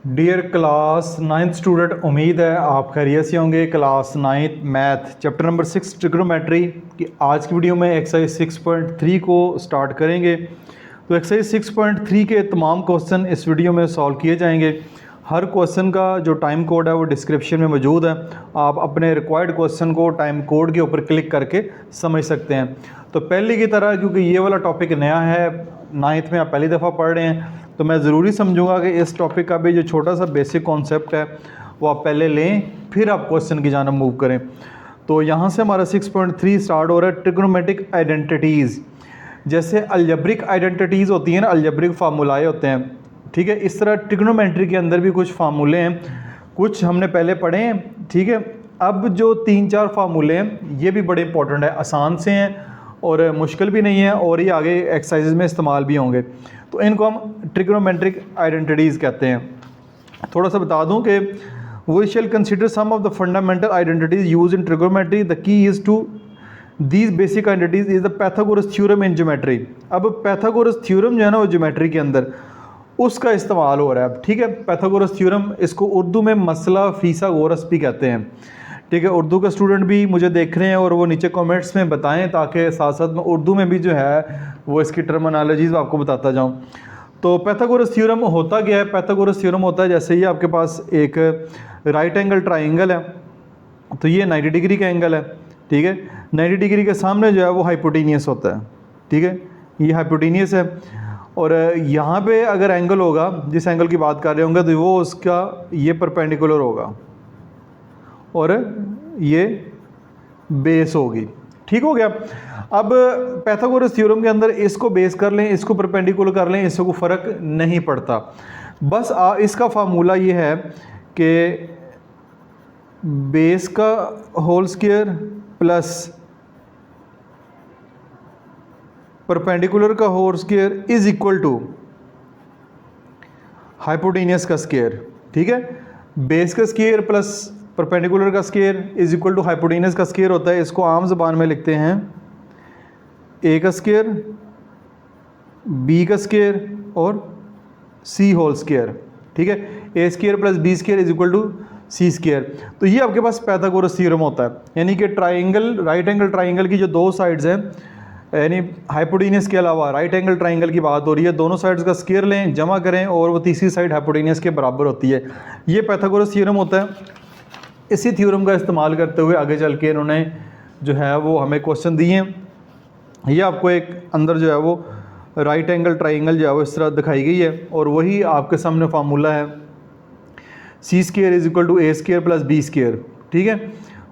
Dear class ninth student, उम्मीद है आप खैरियत से होंगे। Class ninth math chapter number 6 trigonometry की आज की वीडियो में एक्सरसाइज 6.3 को स्टार्ट करेंगे। तो एक्सरसाइज 6.3 के तमाम क्वेश्चन इस वीडियो में सॉल्व किए जाएंगे। हर क्वेश्चन का जो टाइम कोड है वो डिस्क्रिप्शन में मौजूद है। आप अपने रिक्वायर्ड क्वेश्चन को टाइम कोड के ऊपर क्लिक करके समझ सकते हैं। तो पहले की तरह, क्योंकि ये वाला टॉपिक नया है, नाइन्थ में आप पहली दफ़ा पढ़ रहे हैं, तो मैं ज़रूरी समझूंगा कि इस टॉपिक का भी जो छोटा सा बेसिक कॉन्सेप्ट है वो आप पहले लें, फिर आप क्वेश्चन की जानिब मूव करें। तो यहाँ से हमारा 6.3 स्टार्ट हो रहा है। ट्रिग्नोमेट्रिक आइडेंटिटीज़, जैसे अलजेब्रिक आइडेंटिटीज़ होती हैं ना, अलजेब्रिक फार्मूलाए होते हैं, ठीक है। इस तरह ट्रिग्नोमेट्री के अंदर भी कुछ फार्मूले हैं, कुछ हमने पहले पढ़े हैं, ठीक है। अब जो 3-4 फार्मूले हैं ये भी बड़े इंपॉर्टेंट है, आसान से हैं और मुश्किल भी नहीं है, और ये आगे एक्सरसाइज में इस्तेमाल भी होंगे। तो इनको हम ट्रिग्नोमेट्रिक आइडेंटिटीज़ कहते हैं। थोड़ा सा बता दूं कि we shall consider some of the fundamental identities use in trigonometry. The key is to these basic identities is the Pythagoras theorem in geometry. अब पैथागोरस थ्योरम जो है ना वो ज्योमेट्री के अंदर उसका इस्तेमाल हो रहा है, ठीक है। पैथागोरस थ्योरम, इसको उर्दू में मसला फीसागोरस भी कहते हैं, ठीक है। उर्दू का स्टूडेंट भी मुझे देख रहे हैं और वो नीचे कमेंट्स में बताएं, ताकि साथ साथ में उर्दू में भी जो है वो इसकी टर्मिनोलॉजीज़ आपको बताता जाऊं। तो पैथागोरस थ्योरम होता क्या है? पैथागोरस थ्योरम होता है, जैसे ये आपके पास एक राइट एंगल ट्राइंगल है, तो ये 90 डिग्री का एंगल है, ठीक है। 90 डिग्री के सामने जो है वो हाइपोटेनियस होता है, ठीक है, ये हाइपोटेनियस है। और यहाँ पे अगर एंगल होगा, जिस एंगल की बात कर रहे होंगे, तो वो उसका ये परपेंडिकुलर होगा और ये बेस होगी, ठीक हो गया। अब पैथागोरस थ्योरम के अंदर इसको बेस कर लें, इसको परपेंडिकुलर कर लें, इससे कोई फ़र्क नहीं पड़ता। बस इसका फार्मूला ये है कि बेस का होल स्क्वायर प्लस परपेंडिकुलर का whole square is equal to hypotenuse का स्क्वायर, ठीक है। बेस का स्क्वायर प्लस परपेंडिकुलर का square is equal to hypotenuse का स्क्वायर होता है। इसको आम ज़बान में लिखते हैं ए का स्क्वायर, बी का स्क्वायर और सी होल स्क्वायर, ठीक है। ए square plus b square is equal to C square. तो ये आपके पास पैथागोरस थ्योरम होता है, यानी कि ट्राइंगल, राइट एंगल ट्राइंगल की जो दो साइड्स हैं, यानी हाइपोटेनियस के अलावा राइट एंगल ट्राइंगल की बात हो रही है, दोनों साइड्स का स्क्वायर लें, जमा करें और वो तीसरी साइड हाइपोटेनियस के बराबर होती है। ये पैथागोरस थ्योरम होता है। इसी थ्योरम का इस्तेमाल करते हुए आगे चल के इन्होंने जो है वो हमें क्वेश्चन दिए हैं। ये आपको एक अंदर जो है वो राइट एंगल ट्राइंगल जो है वो इस तरह दिखाई गई है, और वही आपके सामने फार्मूला है c square is equal to a square plus b square, ठीक है।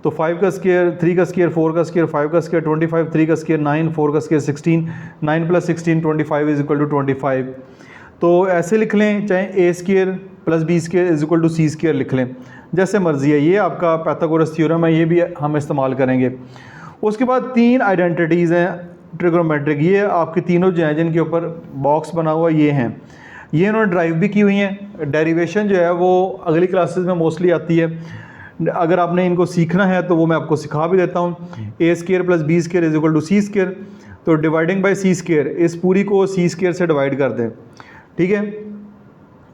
तो 5 का स्क्वायर, 3 का स्क्वायर, 4 का स्क्वायर, 5 का स्क्वायर 25, 3 का स्क्वायर 9, 4 का square 16, 9 plus 16 25 is equal to 25। तो ऐसे लिख लें, चाहे a square plus b square is equal to C square लिख लें, जैसे मर्जी है। ये आपका पैथागोरस थ्योरम है, ये भी हम इस्तेमाल करेंगे। उसके बाद 3 आइडेंटिटीज़ हैं ट्रिग्नोमेट्रिक, ये आपके तीनों जो हैं जिनके ऊपर बॉक्स बना हुआ ये हैं, ये इन्होंने ड्राइव भी की हुई हैं। डेरिवेशन जो है वो अगली क्लासेस में मोस्टली आती है, अगर आपने इनको सीखना है तो वो मैं आपको सिखा भी देता हूँ। A square plus b square is equal to C square, तो डिवाइडिंग बाय सी स्क्वायर, इस पूरी को सी स्क्वायर से डिवाइड कर दें, ठीक है।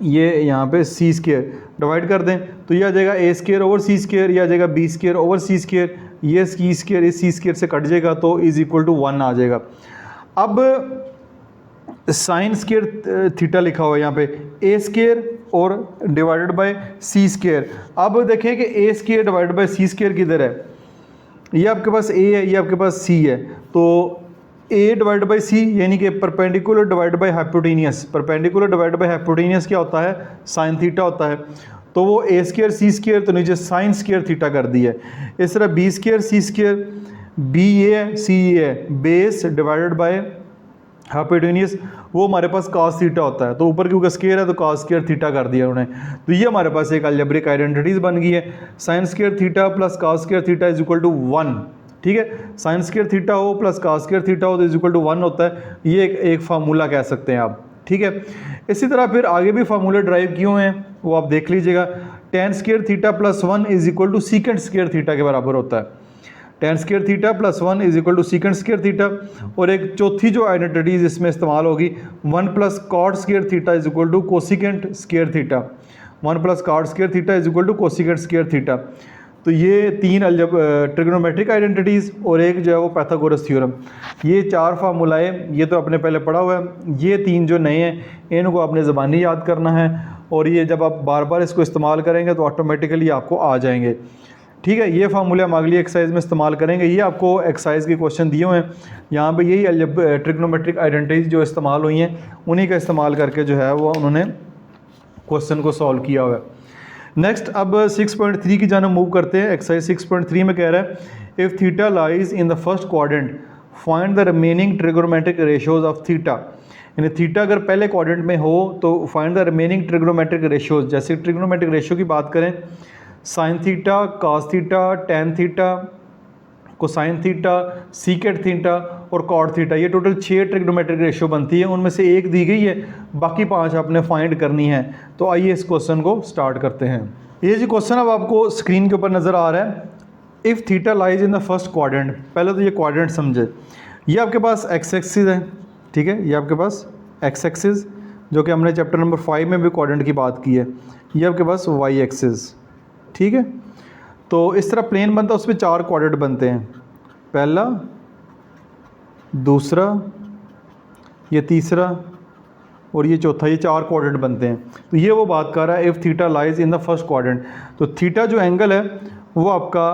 ये यहाँ पे सी स्क्वायर डिवाइड कर दें तो ये आ जाएगा ए स्क्वायर ओवर सी स्क्वायर, ये आ जाएगा बी स्क्वायर ओवर सी स्क्वायर, ये सी स्क्वायर इस सी स्क्वायर से कट जाएगा तो इज इक्वल टू 1 आ जाएगा। अब साइन स्क्वायर थीटा लिखा हुआ है यहाँ पे, ए स्क्वायर और डिवाइडेड बाय सी स्क्वायर। अब देखिए कि a square divided by c square किधर है, ये आपके पास ए है, ये आपके पास सी है। तो ए डिवाइड बाई सी यानी कि perpendicular divide by hypotenuse, perpendicular divide by hypotenuse क्या होता है? साइन थीटा होता है। तो वो ए स्क्वायर सी स्क्वायर, तो नीचे साइन स्क्वायर थीटा कर दी है। इस तरह बी स्क्वायर सी स्क्वायर, बी ये है सी ये है, बेस डिवाइडेड बाय हाइपोटेनियस, वो हमारे पास कास थीटा होता है। तो ऊपर क्योंकि स्क्वायर है तो कास स्क्वायर थीटा कर दिया उन्होंने। तो ये हमारे पास एक अलजेब्रिक आइडेंटिटीज़ बन गई है, sine square theta plus cos square theta is equal to 1, ठीक है। साइन स्क्वायर थीटा हो प्लस कास स्क्वायर थीटा हो तो इज इक्वल टू 1 होता है। ये एक फार्मूला कह सकते हैं आप, ठीक है। इसी तरह फिर आगे भी फार्मूले ड्राइव किए हुए हैं, वो आप देख लीजिएगा। Tan square theta plus 1 is equal to secant square theta के बराबर होता है। Tan square theta plus 1 is equal to secant square theta. और एक चौथी जो आइडेंटिटीज इसमें इस्तेमाल होगी, 1 plus cot square theta is equal to cosecant square theta. 1 plus cot square theta is equal to cosecant square theta. तो ये 3 trigonometric identities और एक जो है वो पाइथागोरस थ्योरम, ये 4 फार्मूलाए ये तो आपने पहले पढ़ा हुआ है। ये 3 जो नए हैं इनको आपने ज़बानी याद करना है और ये जब आप बार बार इसको इस्तेमाल करेंगे तो ऑटोमेटिकली आपको आ जाएंगे। ठीक है, ये फार्मूले हम अगली एक्सरसाइज में इस्तेमाल करेंगे। ये आपको एक्सरसाइज के क्वेश्चन दिए हुए हैं, यहाँ पे यही ट्रिग्नोमेट्रिक आइडेंटिटीज़ जो इस्तेमाल हुई हैं उन्हीं का इस्तेमाल करके जो है वो उन्होंने क्वेश्चन को सॉल्व किया हुआ है। नेक्स्ट अब 6.3 की जाने मूव करते हैं। एक्सरसाइज 6.3 में कह रहा है if theta lies in the first quadrant find the remaining trigonometric ratios of theta. यानी थीटा अगर पहले क्वाड्रेंट में हो तो find the remaining trigonometric ratios. जैसे ट्रिग्नोमेट्रिक रेशियो की बात करें, sine theta, cos theta, tan theta, cosine theta, secant theta और कॉट थीटा, ये टोटल 6 ट्रिग्नोमेट्रिक रेशियो बनती है। उनमें से एक दी गई है, बाकी 5 आपने फाइंड करनी है। तो आइए इस क्वेश्चन को स्टार्ट करते हैं। ये जो क्वेश्चन अब आपको स्क्रीन के ऊपर नज़र आ रहा है, if theta lies in the first quadrant. पहले तो ये क्वाड्रेंट समझे, ये आपके पास एक्स एक्सिस है, ठीक है, ये आपके पास एक्स एक्सिस जो कि हमने चैप्टर नंबर 5 में भी क्वाड्रेंट की बात की है। ये आपके पास वाई एक्सिस, ठीक है। तो इस तरह प्लेन बनता है, उसमें 4 क्वाड्रेंट बनते हैं, पहला, दूसरा, ये तीसरा और ये चौथा, ये 4 क्वाड्रेंट बनते हैं। तो ये वो बात कर रहा है if theta lies in the first quadrant. तो थीटा जो एंगल है वो आपका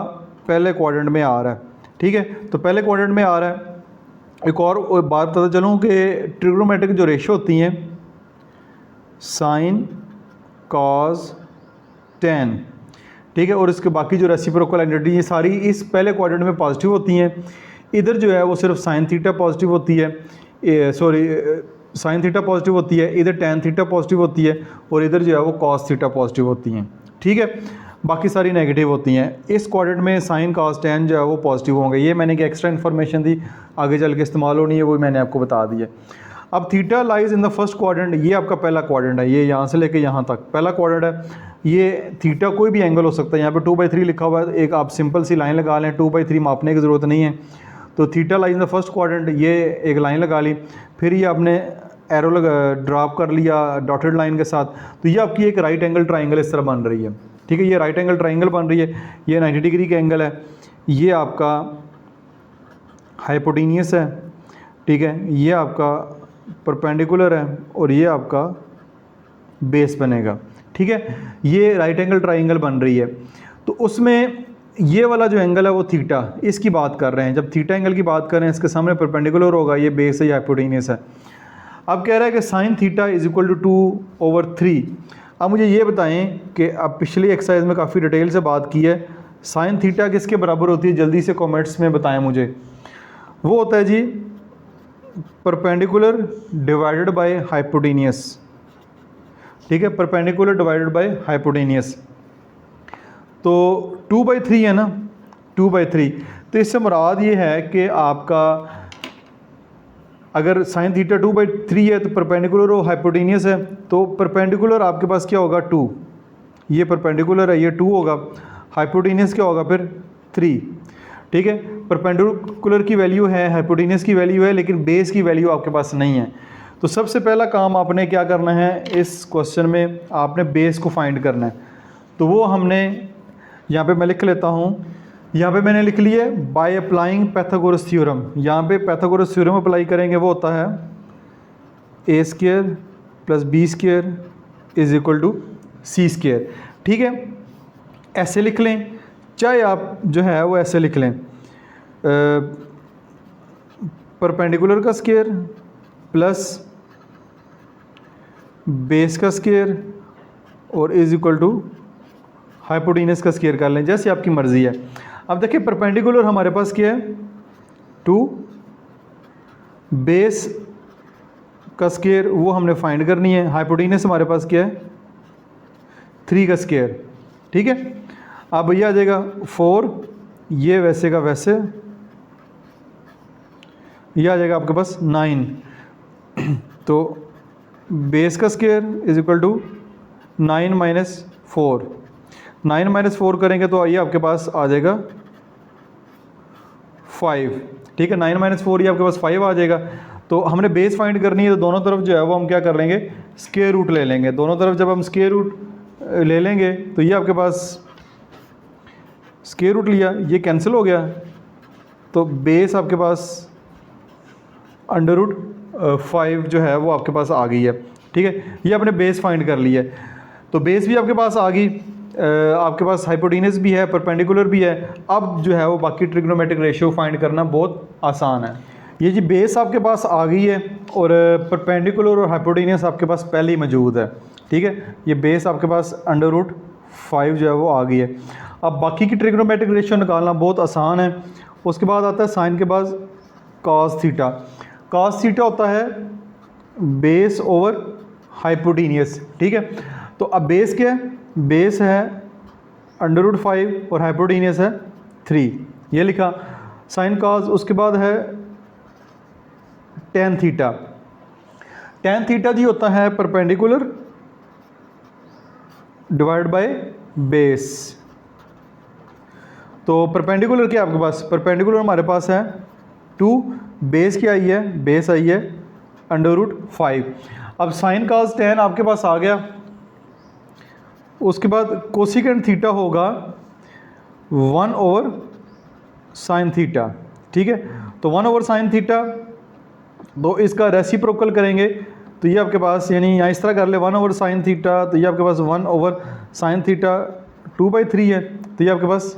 पहले क्वाड्रेंट में आ रहा है, ठीक है। तो पहले क्वाड्रेंट में आ रहा है। एक और बात पता चलूँ कि ट्रिग्नोमेट्रिक जो रेशियो होती हैं, साइन, कॉस, टेन, ठीक है, और इसके बाकी जो रेसिप्रोकल आइडेंटिटी ये सारी इस पहले क्वाड्रेंट में पॉजिटिव होती हैं। इधर जो है वो सिर्फ साइन थीटा पॉजिटिव होती है, साइन थीटा पॉजिटिव होती है, इधर टेन थीटा पॉजिटिव होती है और इधर जो है वो कॉस थीटा पॉजिटिव होती हैं, ठीक है। बाकी सारी नेगेटिव होती हैं। इस क्वाड्रेंट में साइन, कॉस, टेन जो है वो पॉजिटिव होंगे। ये मैंने एक एक्स्ट्रा इन्फॉर्मेशन दी, आगे चल के इस्तेमाल होनी है, वो मैंने आपको बता दिया। अब theta lies in the first quadrant, ये आपका पहला क्वाड्रेंट है, ये यहाँ से लेके यहाँ तक पहला क्वाड्रेंट है। ये थीटा कोई भी एंगल हो सकता है, यहाँ पे 2/3 लिखा हुआ है, एक आप सिंपल सी लाइन लगा लें, 2/3 मापने की ज़रूरत नहीं है। तो theta lies in the first quadrant, ये एक लाइन लगा ली, फिर ये आपने एरो ड्रॉप कर लिया डॉटेड लाइन के साथ। तो ये आपकी एक राइट एंगल ट्राइंगल इस तरह बन रही है, ठीक है। ये राइट एंगल ट्राइंगल बन रही है, ये 90 डिग्री का एंगल है, ये आपका हाइपोटेनियस है, ठीक है, ये आपका परपेंडिकुलर है और ये आपका बेस बनेगा, ठीक है। ये राइट एंगल ट्राइंगल बन रही है। तो उसमें ये वाला जो एंगल है वो थीटा, इसकी बात कर रहे हैं। जब थीटा एंगल की बात कर रहे हैं, इसके सामने परपेंडिकुलर होगा, ये बेस है, ये हाइपोटेनियस है। अब कह रहा है कि sine theta is equal to 2/3। अब मुझे ये बताएं कि अब पिछली एक्सरसाइज में काफ़ी डिटेल से बात की है, साइन थीटा किसके बराबर होती है, जल्दी से कमेंट्स में बताएं मुझे। वो होता है जी परपेंडिकुलर डिवाइडेड बाय हाइपोटेनियस, ठीक है, परपेंडिकुलर डिवाइडेड बाय हाइपोटेनियस। तो 2/3 है ना, 2/3। तो इससे मुराद ये है कि आपका अगर साइन थीटा 2/3 है तो परपेंडिकुलर और हाइपोटेनियस है, तो परपेंडिकुलर आपके पास क्या होगा 2, ये परपेंडिकुलर है, ये 2 होगा, हाइपोटेनियस क्या होगा फिर 3, ठीक है। परपेंडिकुलर की वैल्यू है, हाइपोटेनियस की वैल्यू है, लेकिन बेस की वैल्यू आपके पास नहीं है। तो सबसे पहला काम आपने क्या करना है इस क्वेश्चन में, आपने बेस को फाइंड करना है। तो वो हमने यहाँ पे मैं लिख लेता हूँ, यहाँ पे मैंने लिख लिया है बाय अप्लाइंग पाइथागोरस थ्योरम। यहाँ पे पाइथागोरस थ्योरम अप्लाई करेंगे, वो होता है a² + b² = c², ठीक है। ऐसे लिख लें, चाहे आप जो है वो ऐसे लिख लें, परपेंडिकुलर का स्क्वायर प्लस बेस का स्क्वायर और = हाइपोटेनियस का स्क्वायर कर लें, जैसे आपकी मर्ज़ी है। अब देखिए परपेंडिकुलर हमारे पास क्या है 2, बेस का स्क्वायर वो हमने फाइंड करनी है, हाइपोटेनियस हमारे पास क्या है 3 का स्क्वायर, ठीक है। अब ये आ जाएगा 4, ये वैसे का वैसे, ये आ जाएगा आपके पास 9। तो बेस का स्क्वायर = 9 - 4, 9 - 4 करेंगे तो आइए आपके पास आ जाएगा 5, ठीक है। 9 - 4 ये आपके पास 5 आ जाएगा। तो हमने बेस फाइंड करनी है, तो दोनों तरफ जो है वो हम क्या कर लेंगे, स्क्वायर रूट ले लेंगे। दोनों तरफ जब हम स्क्वायर रूट ले लेंगे तो ये आपके पास स्क्वायर रूट लिया, ये कैंसिल हो गया, तो बेस आपके पास अंडर रूट 5 जो है वो आपके पास आ गई है। ठीक है, ये आपने बेस फाइंड कर लिया है, तो बेस भी आपके पास आ गई, आपके पास हाइपोटेनस भी है, परपेंडिकुलर भी है। अब जो है वो बाकी ट्रिग्नोमेट्रिक रेशियो फाइंड करना बहुत आसान है। ये जी बेस आपके पास आ गई है और परपेंडिकुलर और हाइपोटेनस आपके पास पहले ही मौजूद है। ठीक है, ये बेस आपके पास अंडर रूट 5 जो है वो आ गई है। अब बाकी की ट्रिग्नोमेट्रिक रेशियो निकालना बहुत आसान है। उसके बाद आता है साइन के बाद कॉस थीटा। कॉस थीटा होता है बेस ओवर हाइपोटेनियस। ठीक है, तो अब बेस क्या है, बेस है अंडर रूट 5 और हाइपोटेनियस है 3, ये लिखा साइन कॉस। उसके बाद है टेन थीटा। टेन थीटा जी होता है परपेंडिकुलर डिवाइड बाय बेस। तो परपेंडिकुलर क्या है आपके पास, परपेंडिकुलर हमारे पास है 2, बेस क्या आई है, बेस आई है अंडर रूट 5। अब साइन कॉस टेन आपके पास आ गया। उसके बाद कोसिकेंट थीटा होगा 1 ओवर साइन थीटा। ठीक है, तो 1 ओवर साइन थीटा, तो इसका रेसिप्रोकल करेंगे तो ये आपके पास, यानी यहाँ इस तरह कर ले 1 ओवर साइन थीटा, तो ये आपके पास 1 ओवर साइन थीटा 2/3 है, तो ये आपके पास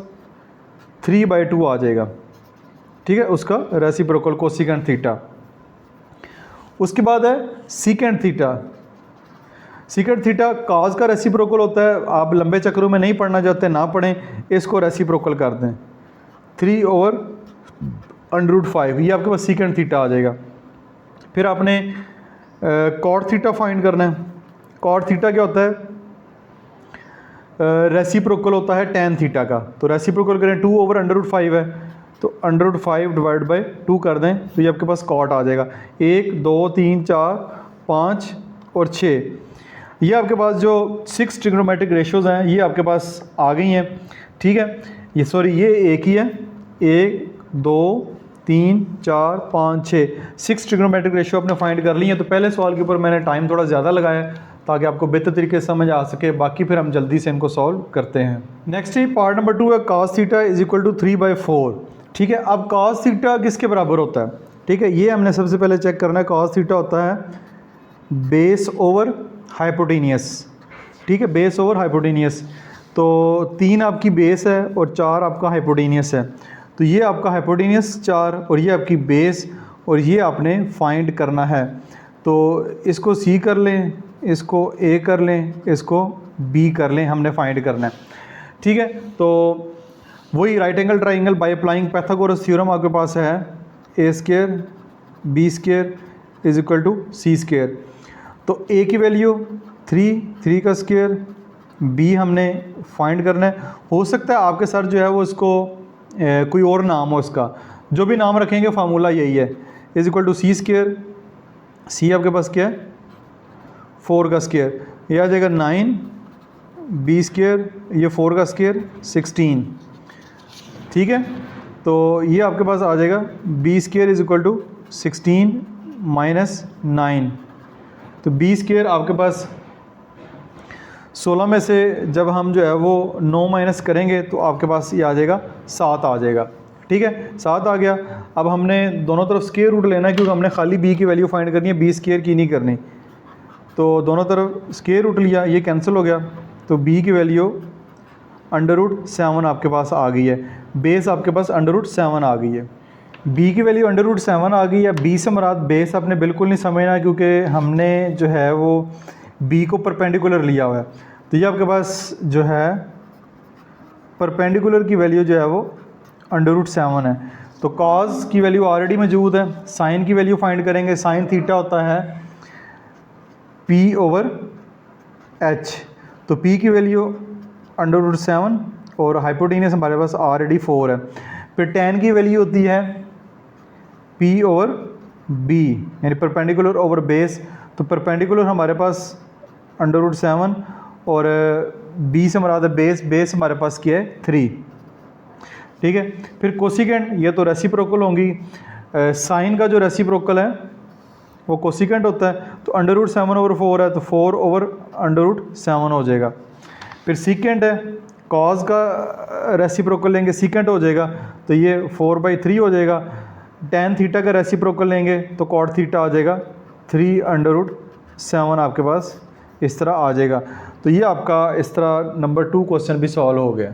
3/2 आ जाएगा। ठीक है, उसका रेसिप्रोकल कोसिकेंट थीटा। उसके बाद है secant theta. Secant theta cos का रेसिप्रोकल होता है, आप लंबे चक्रों में नहीं पढ़ना चाहते ना पढ़ें, इसको रेसिप्रोकल कर दें 3 ओवर अंडर रूट 5, ये आपके पास सीकेंट थीटा आ जाएगा। फिर आपने कॉट थीटा फाइंड करना है। कॉट थीटा क्या होता है, रेसिप्रोकल होता है टेन थीटा का, तो रेसिप्रोकल करें 2 ओवर अंडर रूट 5 है, तो अंडर रूट 5 डिवाइड बाई 2 कर दें तो ये आपके पास कॉट आ जाएगा। 1 2 3 4 5 और 6, ये आपके पास जो 6 ट्रिग्नोमेट्रिक रेशियोज़ हैं ये आपके पास आ गई हैं। ठीक है, ये सॉरी ये एक ही है, 1 2 3 4 5 6 ट्रिग्नोमेट्रिक रेशियो आपने फाइंड कर ली है। तो पहले सवाल के ऊपर मैंने टाइम थोड़ा ज़्यादा लगाया ताकि आपको बेहतर तरीके से समझ आ सके, बाकी फिर हम जल्दी से इनको सॉल्व करते हैं। नेक्स्ट ही पार्ट नंबर 2 है cos theta is equal to 3/4। ठीक है, अब कॉस थीटा किसके बराबर होता है, ठीक है, ये हमने सबसे पहले चेक करना है। कॉस थीटा होता है बेस ओवर हाइपोटेनियस। ठीक है, बेस ओवर हाइपोटेनियस, तो 3 आपकी बेस है और 4 आपका हाइपोटेनियस है, तो ये आपका हाइपोटेनियस 4 और ये आपकी बेस, और ये आपने फाइंड करना है। तो इसको सी कर लें, इसको ए कर लें, इसको बी कर लें, हमने फाइंड करना है। ठीक है, तो वही right angle triangle by applying Pythagoras theorem आपके पास है, ए square b square is equal to C square. तो ए की वैल्यू 3 का स्क्वायर, बी हमने फाइंड करना है। हो सकता है आपके सर जो है वो इसको कोई और नाम हो, इसका जो भी नाम रखेंगे फार्मूला यही है, is equal to C square. C आपके पास क्या है 4 का स्क्वायर, ये आ जाएगा 9, बी स्क्वायर ये 4 का स्क्वायर 16। ठीक है, तो ये आपके पास आ जाएगा B square is equal to 16 minus 9। तो बी स्क्वायर आपके पास 16 में से जब हम जो है वो 9 माइनस करेंगे तो आपके पास ये आ जाएगा 7 आ जाएगा। ठीक है, 7 आ गया। अब हमने दोनों तरफ स्क्वायर रूट लेना है क्योंकि हमने खाली बी की वैल्यू फाइंड करनी है, बी स्क्वायर की नहीं करनी। तो दोनों तरफ स्क्वायर रूट लिया, ये कैंसिल हो गया, तो बी की वैल्यू अंडर रूट 7 आपके पास आ गई है। बेस आपके पास अंडर रूट 7 आ गई है। बी की वैल्यू अंडर रूट 7 आ गई है। बी से मुराद बेस आपने बिल्कुल नहीं समझना क्योंकि हमने जो है वो बी को परपेंडिकुलर लिया हुआ है। तो ये आपके पास जो है परपेंडिकुलर की वैल्यू जो है वो अंडर रूट 7 है। तो कॉस की वैल्यू ऑलरेडी मौजूद है। साइन की वैल्यू फाइंड करेंगे, साइन थीटा होता है P ओवर H। तो P की वैल्यू अंडर रूट 7 और हाइपोटेनियस हमारे पास ऑलरेडी 4 है। फिर tan की वैल्यू होती है P ओवर B, यानी परपेंडिकुलर ओवर बेस। तो परपेंडिकुलर हमारे पास अंडर रूट 7 और B से मुराद है बेस, बेस हमारे पास क्या है 3। ठीक है, फिर कोसिकेंट, ये तो रेसिप्रोकल होंगी। साइन का जो रेसिप्रोकल है वो कोसिकेंट होता है। तो अंडर रूट 7 ओवर 4 है, तो 4 ओवर अंडर रूट 7 हो जाएगा। फिर सीकेंट है, कॉज का रेसिप्रोकल लेंगे सीकेंट हो जाएगा तो ये 4/3 हो जाएगा। टेन थीटा का रेसिप्रोकल लेंगे तो कॉट थीटा आ जाएगा 3/7 आपके पास इस तरह आ जाएगा। तो ये आपका इस तरह नंबर 2 क्वेश्चन भी सॉल्व हो गया।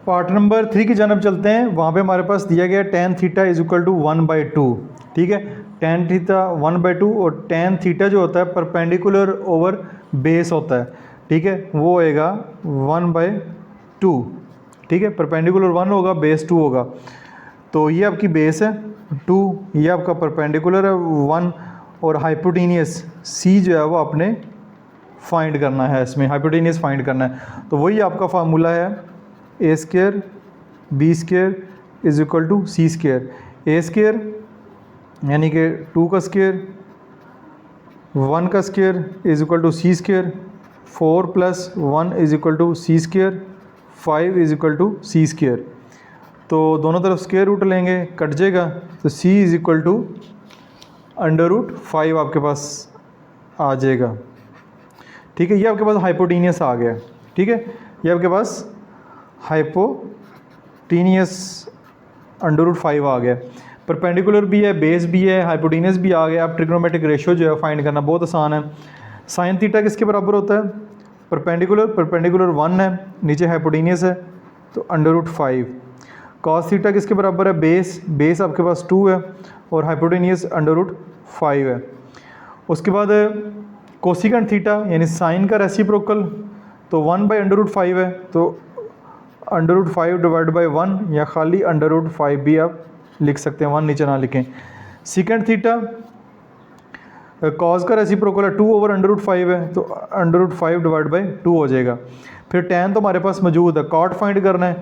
पार्ट नंबर 3 की जानब चलते हैं। वहाँ पे हमारे पास दिया गया tan theta is equal to 1/2, ठीक है। टेन थीटा 1/2 और टेन थीटा जो होता है परपेंडिकुलर ओवर बेस होता है, ठीक है, वो होएगा 1/2, ठीक है। परपेंडिकुलर 1 होगा, बेस 2 होगा। तो ये आपकी बेस है 2, ये आपका परपेंडिकुलर है 1 और हाइपोटेनियस सी जो है वो आपने फाइंड करना है, इसमें हाइपोटेनियस फाइंड करना है। तो वही आपका फार्मूला है a² b² is equal to c²। a² यानी कि 2 का स्क्वायर, 1 का square is equal to c², 4 + 1 is equal to c², 5 is equal to c²। तो दोनों तरफ स्क्वायर रूट लेंगे, कट जाएगा, तो c इज इक्वल टू √5 आपके पास आ जाएगा, ठीक है। ये आपके पास हाइपोटेनियस आ गया, ठीक है। ये आपके पास हाइपोटेनियस √5 आ गया। परपेंडिकुलर भी है, बेस भी है, हाइपोटेनियस भी आ गया। अब ट्रिग्नोमेट्रिक रेशियो जो है फाइंड करना बहुत आसान है। साइन थीटा किसके बराबर होता है? परपेंडिकुलर 1 है, नीचे हाइपोटेनियस है तो √5। कॉस थीटा किसके बराबर है? बेस आपके पास 2 है और हाइपोटेनियस √5 है। उसके बाद कोसिकेंट थीटा यानी साइन का रेसिप्रोकल, तो 1/√5 है, तो √5 डिवाइड बाई 1 या खाली √5 भी आप लिख सकते हैं, 1 नीचे ना लिखें। सीकेंट थीटा कॉस का रेसिप्रोकल है 2/√5 है, तो √5 डिवाइड बाई 2 हो जाएगा। फिर टेन तो हमारे पास मौजूद है, कॉट फाइंड करना है,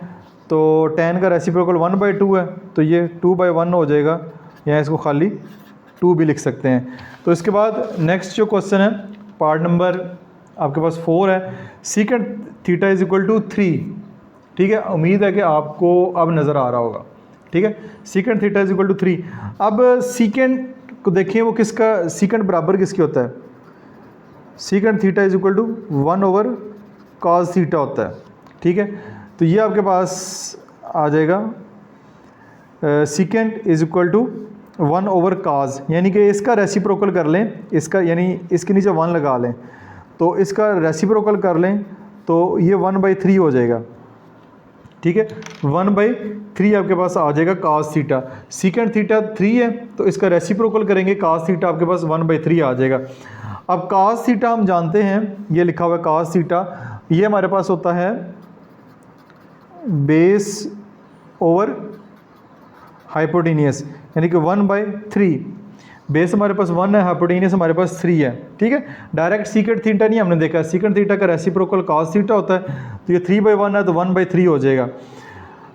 तो टेन का रेसिप्रोकल 1/2 है, तो ये 2/1 हो जाएगा, या इसको खाली 2 भी लिख सकते हैं। तो इसके बाद नेक्स्ट जो क्वेश्चन है पार्ट नंबर आपके पास 4 है। Secant theta is equal to 3, ठीक है। उम्मीद है कि आपको अब नज़र आ रहा होगा, ठीक है। Secant theta is equal to 3। अब सीकेंट को देखिए वो किसका, सीकेंट बराबर किसके होता है? Secant theta is equal to 1/cos theta होता है, ठीक है। तो ये आपके पास आ जाएगा secant is equal to 1/cos, यानी कि इसका रेसिप्रोकल कर लें, इसका यानी इसके नीचे 1 लगा लें, तो इसका रेसिप्रोकल कर लें तो ये 1/3 हो जाएगा, ठीक है। 1/3 आपके पास आ जाएगा cos थीटा। सीकेंट थीटा 3 है, तो इसका रेसिप्रोकल करेंगे, cos थीटा आपके पास 1/3 आ जाएगा। अब cos थीटा हम जानते हैं, ये लिखा हुआ है cos थीटा, ये हमारे पास होता है बेस ओवर हाइपोटेनियस, यानी कि 1/3। बेस हमारे पास 1 है, हाइपोटेनियस हमारे पास 3 है, ठीक है। डायरेक्ट सीकेंट थीटा नहीं हमने देखा, सीकेंट थीटा का रेसिप्रोकल cos थीटा होता है, तो ये 3/1 है तो 1/3 हो जाएगा।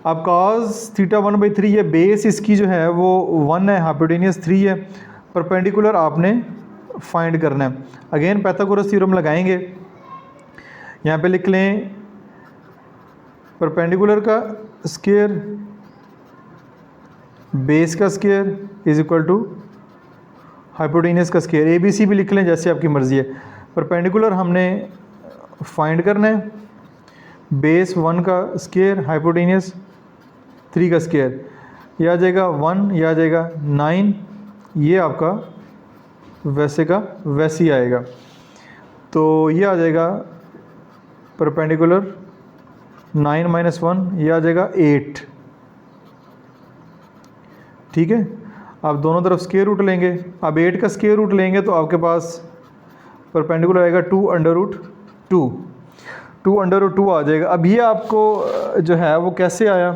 अब cos थीटा 1/3 है, बेस इसकी जो है वो 1 है, हाइपोटेनियस 3 है, परपेंडिकुलर आपने फाइंड करना है। अगेन पाइथागोरस थ्योरम लगाएंगे, यहाँ पे लिख लें परपेंडिकुलर का स्क्वायर बेस का square is equal to hypotenuse का स्क्वायर। ABC भी लिख लें जैसे आपकी मर्ज़ी है। परपेंडिकुलर हमने फाइंड करना है, बेस 1 का स्क्वायर, हाइपोटेनियस 3 का स्क्वायर, यह आ जाएगा 1, यह आ जाएगा 9, ये आपका वैसे का वैसे ही आएगा, तो ये आ जाएगा परपेंडिकुलर 9 - 1, ये आ जाएगा 8, ठीक है। आप दोनों तरफ स्क्वायर रूट लेंगे, अब 8 का स्क्वायर रूट लेंगे तो आपके पास परपेंडिकुलर आएगा 2√2 आ जाएगा। अब ये आपको जो है वो कैसे आया,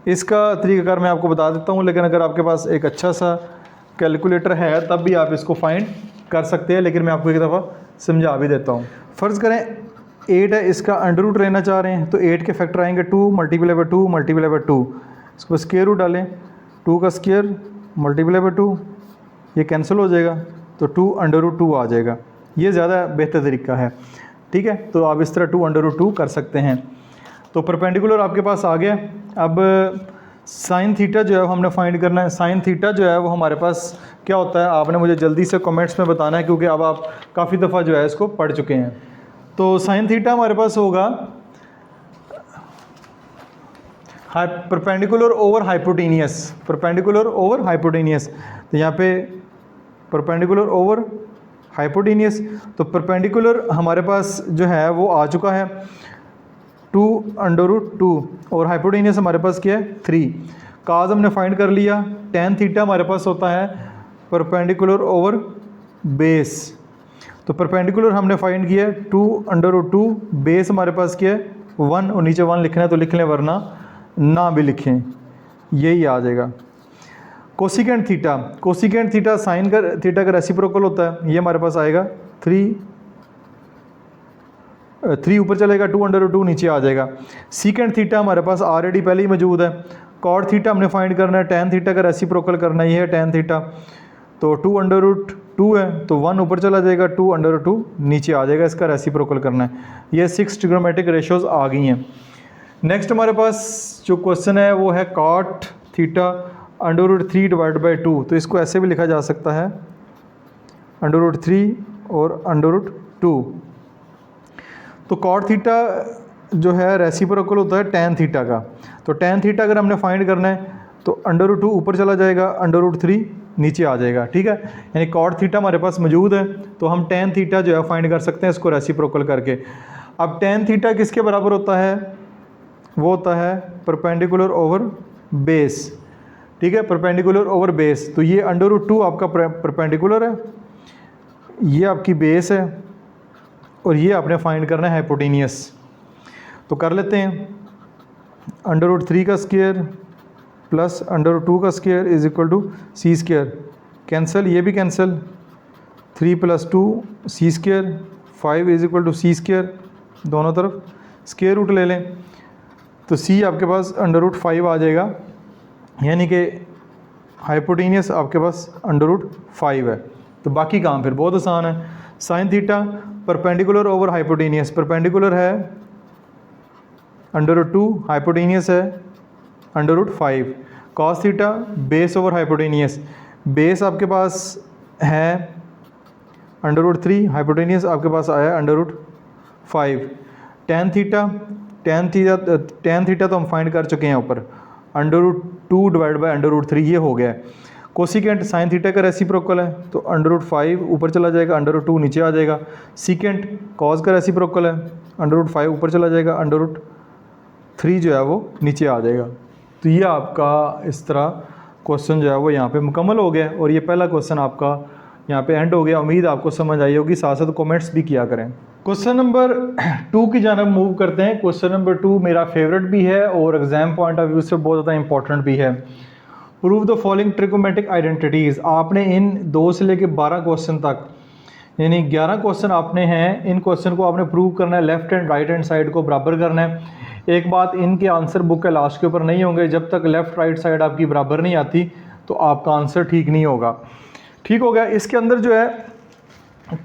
इसका तरीक़ाकार मैं आपको बता देता हूँ, लेकिन अगर आपके पास एक अच्छा सा कैलकुलेटर है तब भी आप इसको फाइंड कर सकते हैं, लेकिन मैं आपको एक दफ़ा समझा भी देता हूँ। फ़र्ज़ करें 8 है, इसका अंडर रूट लेना चाह रहे हैं, तो 8 के फैक्टर आएंगे 2 × 2 × 2, इसको स्क्वायर रूट डालें, 2 का स्क्वायर × 2, ये कैंसिल हो जाएगा, तो 2√2 आ जाएगा। ये ज़्यादा बेहतर तरीका है, ठीक है। तो आप इस तरह 2√2 कर सकते हैं। तो परपेंडिकुलर आपके पास आ गया। अब साइन थीटा जो है हमने फाइंड करना है। साइन थीटा जो है वो हमारे पास क्या होता है, आपने मुझे जल्दी से कमेंट्स में बताना है, क्योंकि अब आप काफ़ी दफ़ा जो है इसको पढ़ चुके हैं। तो साइन थीटा हमारे पास होगा perpendicular over hypotenuse, perpendicular over hypotenuse. तो यहाँ पे परपेंडिकुलर ओवर हाइपोटेनियस, तो परपेंडिकुलर हमारे पास जो है वो आ चुका है 2√2 और हाइपोटेनियस हमारे पास क्या है 3। काज हमने फाइंड कर लिया, टेन थीटा हमारे पास होता है परपेंडिकुलर ओवर बेस। तो परपेंडिकुलर हमने फाइंड किया 2√2, बेस हमारे पास क्या है 1 और नीचे 1 लिखना है तो लिख लें वरना ना भी लिखें, यही आ जाएगा। Cosecant theta, cosecant theta sine का थीटा का रेसिप्रोकल होता है, ये हमारे पास आएगा 3 ऊपर चलेगा 2√2 नीचे आ जाएगा। सीकेंट थीटा हमारे पास ऑलरेडी पहले ही मौजूद है। कॉट थीटा हमने फाइंड करना है, टेन थीटा का रेसिप्रोकल करना है, ये है टेन थीटा। तो 2√2 है तो 1 ऊपर चला जाएगा, 2√2 नीचे आ जाएगा, इसका रेसिप्रोकल करना है। ये 6 ट्रिग्नोमेट्रिक रेशियोज आ गई हैं। नेक्स्ट हमारे पास जो क्वेश्चन है वो है कॉट थीटा √3 डिवाइड बाई 2। तो इसको ऐसे भी लिखा जा सकता है √3 और √2। तो कॉट थीटा जो है रेसिप्रोकल होता है टेन थीटा का। तो टेन थीटा अगर हमने फाइंड करना है तो √2 ऊपर चला जाएगा, √3 नीचे आ जाएगा, ठीक है। यानी कॉट थीटा हमारे पास मौजूद है तो हम टेन थीटा जो है फाइंड कर सकते हैं इसको रेसिप्रोकल करके। अब टेन थीटा किसके बराबर होता है, वो होता है परपेंडिकुलर ओवर बेस, ठीक है, परपेंडिकुलर ओवर बेस। तो ये √2 आपका परपेंडिकुलर है, ये आपकी बेस है और ये आपने फाइंड करना है हाइपोटेनियस। तो कर लेते हैं, √3 का स्क्वायर प्लस √2 का square is equal to C square, cancel, ये भी cancel, 3 + 2 C square, 5 is equal to C square, दोनों तरफ स्क्वायर रूट ले लें तो सी आपके पास √5 आ जाएगा, यानी कि हाइपोटेनियस आपके पास √5 है। तो बाकी काम फिर बहुत आसान है। Sine theta perpendicular over hypotenuse, perpendicular है √2, हाइपोटेनियस है √5। Cos theta base over hypotenuse, base आपके पास है √3, हाइपोटेनियस आपके पास आया √5। टेन थीटा तो हम फाइंड कर चुके हैं ऊपर, √2 डिवाइड बाई √3 ये हो गया है। कोसिकेंट साइन थीटा का रेसिप्रोकल है तो √5 ऊपर चला जाएगा, √2 नीचे आ जाएगा। सीकेंट कॉस का रेसिप्रोकल है, √5 ऊपर चला जाएगा, √3 जो है वो नीचे आ जाएगा। तो ये आपका इस तरह क्वेश्चन जो है वो यहाँ पे मुकम्मल हो गया और ये पहला क्वेश्चन आपका यहाँ पे एंड हो गया। उम्मीद आपको समझ आई होगी, साथ साथ कमेंट्स भी किया करें। क्वेश्चन नंबर 2 की जानब मूव करते हैं। क्वेश्चन नंबर 2 मेरा फेवरेट भी है और एग्जाम पॉइंट ऑफ व्यू से बहुत ज़्यादा इंपॉर्टेंट भी है। Prove the following trigonometric identities. आपने इन 2 से लेकर 12 क्वेश्चन तक यानी 11 क्वेश्चन आपने हैं, इन क्वेश्चन को आपने प्रूव करना है, left and right hand side को बराबर करना है। एक बात, इनके आंसर बुक के लास्ट के ऊपर नहीं होंगे, जब तक लेफ़्ट राइट साइड आपकी बराबर नहीं आती तो आपका आंसर ठीक नहीं होगा। ठीक हो गया। इसके अंदर जो है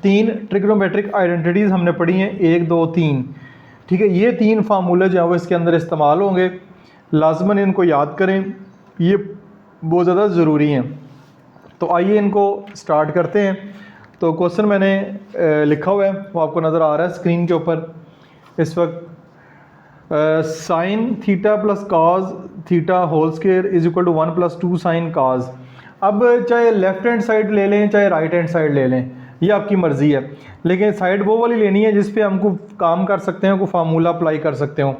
3 ट्रिग्नोमेट्रिक आइडेंटिटीज़ हमने पढ़ी हैं, 1 2 3, ठीक है। ये 3 फार्मूले जो है वो इसके अंदर इस्तेमाल होंगे, लाजमन इनको याद करें, ये बहुत ज़्यादा ज़रूरी हैं। तो आइए इनको स्टार्ट करते हैं। तो क्वेश्चन मैंने लिखा हुआ है वो आपको नज़र आ रहा है स्क्रीन के ऊपर इस वक्त। Sine theta plus cos theta whole square is equal to 1 + 2 sine cos. अब चाहे लेफ्ट हैंड साइड ले लें चाहे राइट हैंड साइड ले लें, ये आपकी मर्ज़ी है, लेकिन साइड वो वाली लेनी है जिस पे हमको काम कर सकते हैं, को फार्मूला अप्लाई कर सकते हो।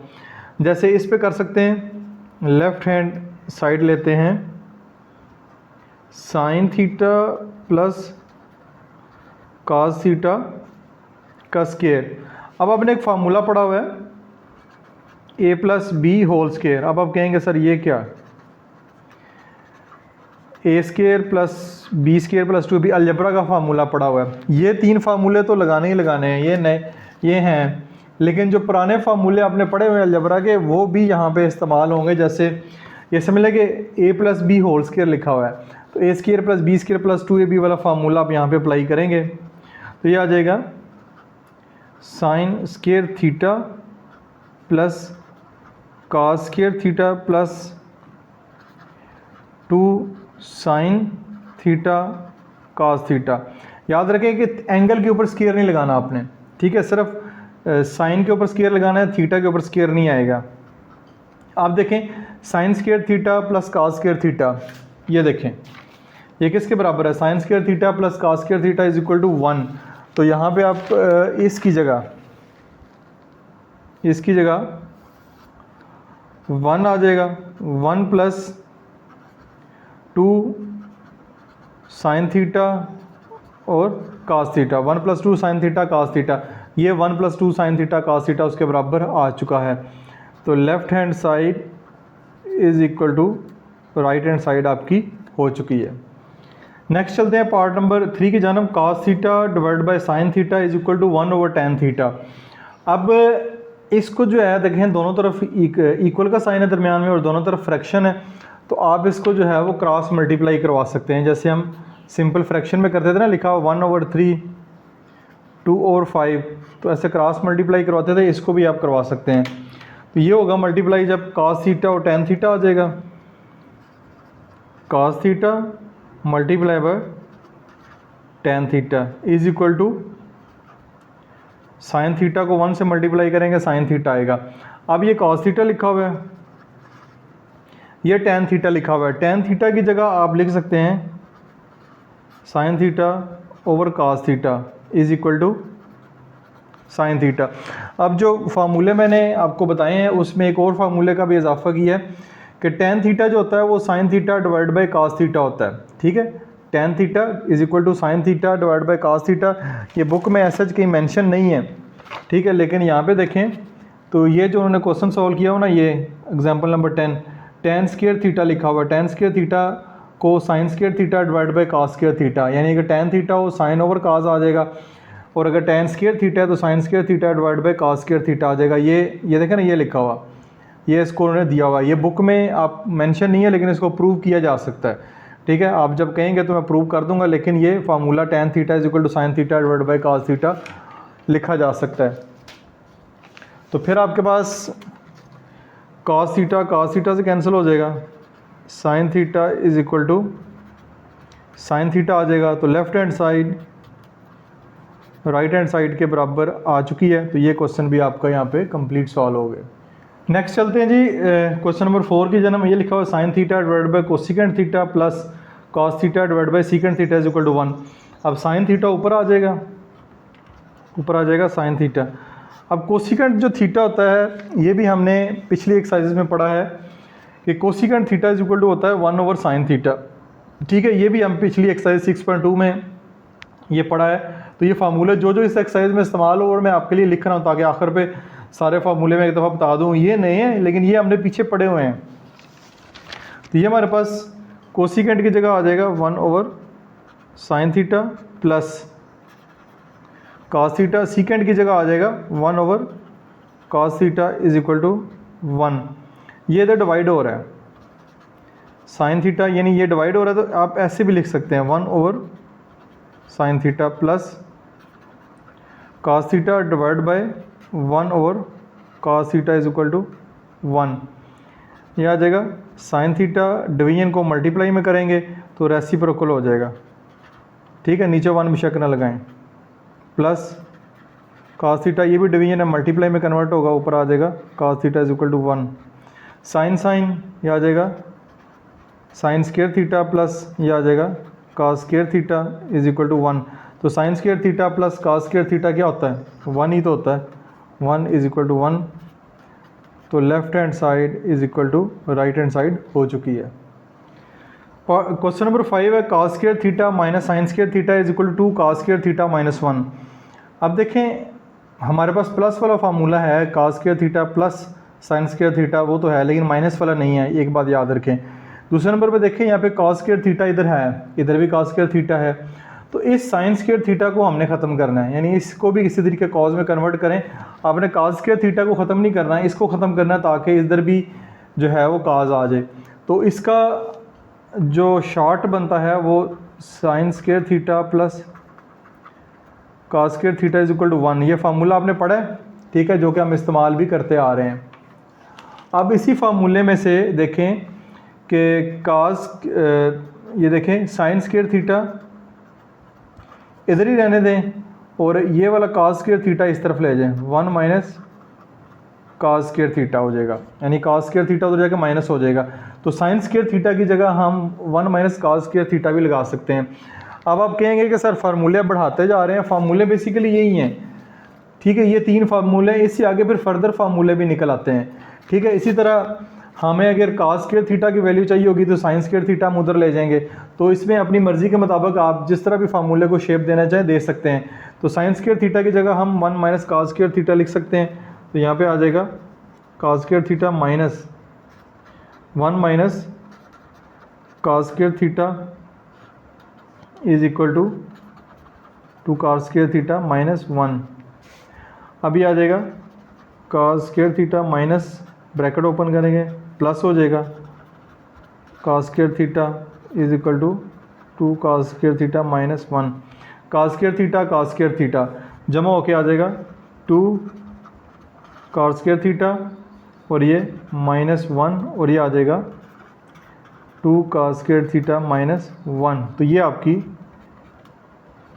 जैसे इस पे कर सकते हैं, लेफ्ट हैंड साइड लेते हैं, sine theta plus cos theta का स्क्वायर। अब आपने एक फार्मूला पढ़ा हुआ है a + b होल स्क्वायर। अब आप कहेंगे सर ये क्या, a² + b² + 2b अलजबरा का फार्मूला पड़ा हुआ है। ये 3 फार्मूले तो लगाने ही लगाने हैं, ये नए ये हैं, लेकिन जो पुराने फार्मूले आपने पढ़े हुए अलजबरा के वो भी यहाँ पे इस्तेमाल होंगे। जैसे ये समझ लें कि a + b होल स्क्वायर लिखा हुआ है तो a² + b² + 2ab वाला फार्मूला आप यहाँ पे अप्लाई करेंगे तो ये आ जाएगा sine square theta plus cos square theta plus 2 sine theta cos theta. याद रखें कि एंगल के ऊपर स्क्वायर नहीं लगाना आपने, ठीक है, सिर्फ साइन के ऊपर स्केयर लगाना है, थीटा के ऊपर स्केयर नहीं आएगा। आप देखें sine square theta plus cos square theta, ये देखें ये किसके बराबर है, sine square theta plus cos square theta is equal to 1। तो यहाँ पे आप इसकी जगह 1 आ जाएगा, 1 प्लस 2 साइन थीटा और cos theta, 1 plus 2 sine theta cos theta, ये 1 plus 2 sine theta cos theta उसके बराबर आ चुका है। तो left hand side is equal to right hand side आपकी हो चुकी है। नेक्स्ट चलते हैं पार्ट नंबर 3 की जानब। Cos theta divide by sine theta is equal to 1/tan theta. अब इसको जो है देखें दोनों तरफ इक्वल का साइन है दरमियान में और दोनों तरफ फ्रैक्शन है, तो आप इसको जो है वो क्रॉस मल्टीप्लाई करवा सकते हैं, जैसे हम सिंपल फ्रैक्शन में करते थे ना, लिखा 1/3 2/5, तो ऐसे क्रॉस मल्टीप्लाई करवाते थे, इसको भी आप करवा सकते हैं। तो ये होगा मल्टीप्लाई जब कास थीटा और tan थीटा आ जाएगा, cos theta multiply by tan theta is equal to sine theta को 1 से मल्टीप्लाई करेंगे साइन थीटा आएगा। अब ये cos थीटा लिखा हुआ है, ये tan थीटा लिखा हुआ है, tan थीटा की जगह आप लिख सकते हैं sine theta over cos theta is equal to sine theta. अब जो फार्मूले मैंने आपको बताए हैं उसमें एक और फार्मूले का भी इजाफा किया है कि tan थीटा जो होता है वो sine theta divide by cos theta होता है, ठीक है। tan theta is equal to sine theta divide by cos theta, ये बुक में ऐसा कहीं मेंशन नहीं है, ठीक है, लेकिन यहाँ पे देखें तो ये जो उन्होंने क्वेश्चन सॉल्व किया हो ना, ये example number 10 tan square theta लिखा हुआ है, tan स्क्वायर थीटा को sine square theta divide by cos square theta, यानी कि tan थीटा वो साइन ओवर cos आ जाएगा, और अगर tan स्क्वायर थीटा है तो sine square theta divide by cos square theta आ जाएगा। ये देखें ना, ये लिखा हुआ, ये इसको उन्होंने दिया हुआ है, ये बुक में आप मेंशन नहीं है लेकिन इसको प्रूव किया जा सकता है, ठीक है। आप जब कहेंगे तो मैं प्रूव कर दूंगा, लेकिन ये formula tan theta is equal to sine theta divide by cos theta लिखा जा सकता है। तो फिर आपके पास cos थीटा से कैंसिल हो जाएगा, sine theta is equal to sine theta आ जाएगा, तो left hand side right hand side के बराबर आ चुकी है। तो ये क्वेश्चन भी आपका यहाँ पे कंप्लीट सॉल्व हो गया। नेक्स्ट चलते हैं जी क्वेश्चन नंबर 4 की जन्म, ये लिखा हुआ sine theta divide by cosecant theta plus cos theta divide by secant theta is equal to 1। अब साइन थीटा ऊपर आ जाएगा साइन थीटा। अब कोसिकेंट जो थीटा होता है ये भी हमने पिछली एक्सरसाइज में पढ़ा है कि cosecant theta is equal to होता है 1/sin थीटा, ठीक है। ये भी हम पिछली एक्सरसाइज 6.2 में ये पढ़ा है। तो ये फार्मूले जो इस एक्सरसाइज में इस्तेमाल हो और मैं आपके लिए लिख रहा हूँ ताकि आखिर पे सारे फार्मूले में एक दफ़ा बता दूँ, ये नए हैं लेकिन ये हमने पीछे पढ़े हुए हैं। तो ये हमारे पास कोसिकेंट की जगह आ जाएगा 1/sin theta plus cos theta, secant की जगह आ जाएगा 1/cos theta is equal to 1। ये इधर डिवाइड हो रहा है साइन थीटा, यानी ये डिवाइड हो रहा है, तो आप ऐसे भी लिख सकते हैं 1/sin theta plus cos theta divide by 1/cos theta is equal to 1। ये आ जाएगा साइन थीटा, डिवीजन को मल्टीप्लाई में करेंगे तो रेसिप्रोकल हो जाएगा, ठीक है, नीचे 1 बेशक ना लगाएं, प्लस cos थीटा, ये भी डिवीजन है, मल्टीप्लाई में कन्वर्ट होगा, ऊपर आ जाएगा cos theta is equal to 1। Sine ये आ जाएगा साइन स्क्वायर थीटा प्लस ये आ जाएगा cos square theta is equal to 1। तो sine square theta plus cos square theta क्या होता है, 1 ही तो होता है, 1 इज इक्वल टू 1। तो left hand side is equal to right hand side हो चुकी है। क्वेश्चन नंबर 5 है cos square theta minus sine square theta is equal to cos square theta minus 1। अब देखें हमारे पास प्लस वाला फार्मूला है cos square theta plus sine square theta, वो तो है लेकिन माइनस वाला नहीं है, एक बात याद रखें। दूसरे नंबर पे देखें यहाँ पे cos स्क्वायर थीटा इधर है, इधर भी cos स्क्वायर थीटा है, तो इस साइन स्क्वायर थीटा को हमने ख़त्म करना है, यानी इसको भी किसी तरीके कॉज में कन्वर्ट करें। आपने cos स्क्वायर थीटा को ख़त्म नहीं करना है, इसको ख़त्म करना है ताकि इधर भी जो है वो cos आ जाए। तो इसका जो शॉर्ट बनता है वो sine square theta plus cos square theta is equal to 1। ये फार्मूला आपने पढ़ा है, ठीक है, जो कि हम इस्तेमाल भी करते आ रहे हैं। अब इसी फार्मूले में से देखें कि ये देखें साइन स्क्वायर थीटा इधर ही रहने दें और ये वाला cos स्क्वायर थीटा इस तरफ ले जाएं, 1 माइनस cos स्क्वायर थीटा हो जाएगा, यानी cos स्क्वायर थीटा उधर जाके माइनस हो जाएगा। तो sin स्क्वायर थीटा की जगह हम 1 माइनस cos स्क्वायर थीटा भी लगा सकते हैं। अब आप कहेंगे कि सर फार्मूले बढ़ाते जा रहे हैं, फार्मूले बेसिकली यही हैं, ठीक है, ये 3 फार्मूले, इससे आगे फिर फर्दर फार्मूले भी निकल आते हैं, ठीक है। इसी तरह हमें अगर cos स्क्वायर थीटा की वैल्यू चाहिए होगी तो sin स्क्वायर थीटा हम उधर ले जाएंगे। तो इसमें अपनी मर्ज़ी के मुताबिक आप जिस तरह भी फार्मूले को शेप देना चाहें दे सकते हैं। तो sin स्क्वायर थीटा की जगह हम 1 माइनस cos स्क्वायर थीटा लिख सकते हैं। तो यहाँ पे आ जाएगा cos square theta minus 1 minus cos square theta is equal to cos square theta minus 1। अभी आ जाएगा cos square theta minus, bracket open करेंगे, प्लस हो जाएगा cos square theta is equal to cos square theta minus 1। cos square theta जमा होके आ जाएगा 2 cos square theta और ये माइनस 1 और ये आ जाएगा 2 cos स्क्वायर थीटा माइनस 1। तो ये आपकी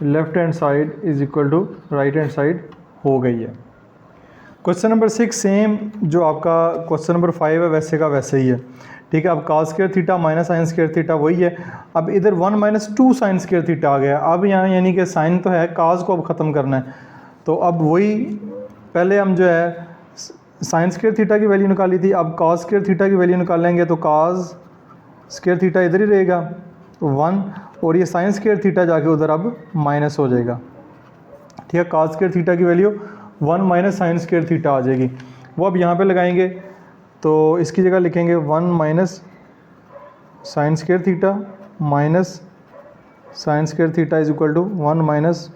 left hand side is equal to right hand side हो गई है। क्वेश्चन नंबर 6 सेम जो आपका क्वेश्चन नंबर 5 है वैसे का वैसे ही है, ठीक है। अब cos square theta minus sin square theta वही है। अब इधर 1 माइनस 2 sin स्क्वायर थीटा आ गया। अब यहाँ यानी कि साइन तो है, cos को अब ख़त्म करना है। तो अब वही पहले हम जो है sin स्क्वायर थीटा की वैल्यू निकाली थी, अब cos स्क्वायर थीटा की वैल्यू निकालेंगे तो cos स्क्वायर थीटा इधर ही रहेगा 1 और ये sin स्क्वायर थीटा जाके उधर अब माइनस हो जाएगा, ठीक है। cos स्क्वायर थीटा की value 1 minus sin square theta आ जाएगी, वो अब यहाँ पे लगाएंगे। तो इसकी जगह लिखेंगे 1 minus sin square theta minus sin square theta is equal to 1 minus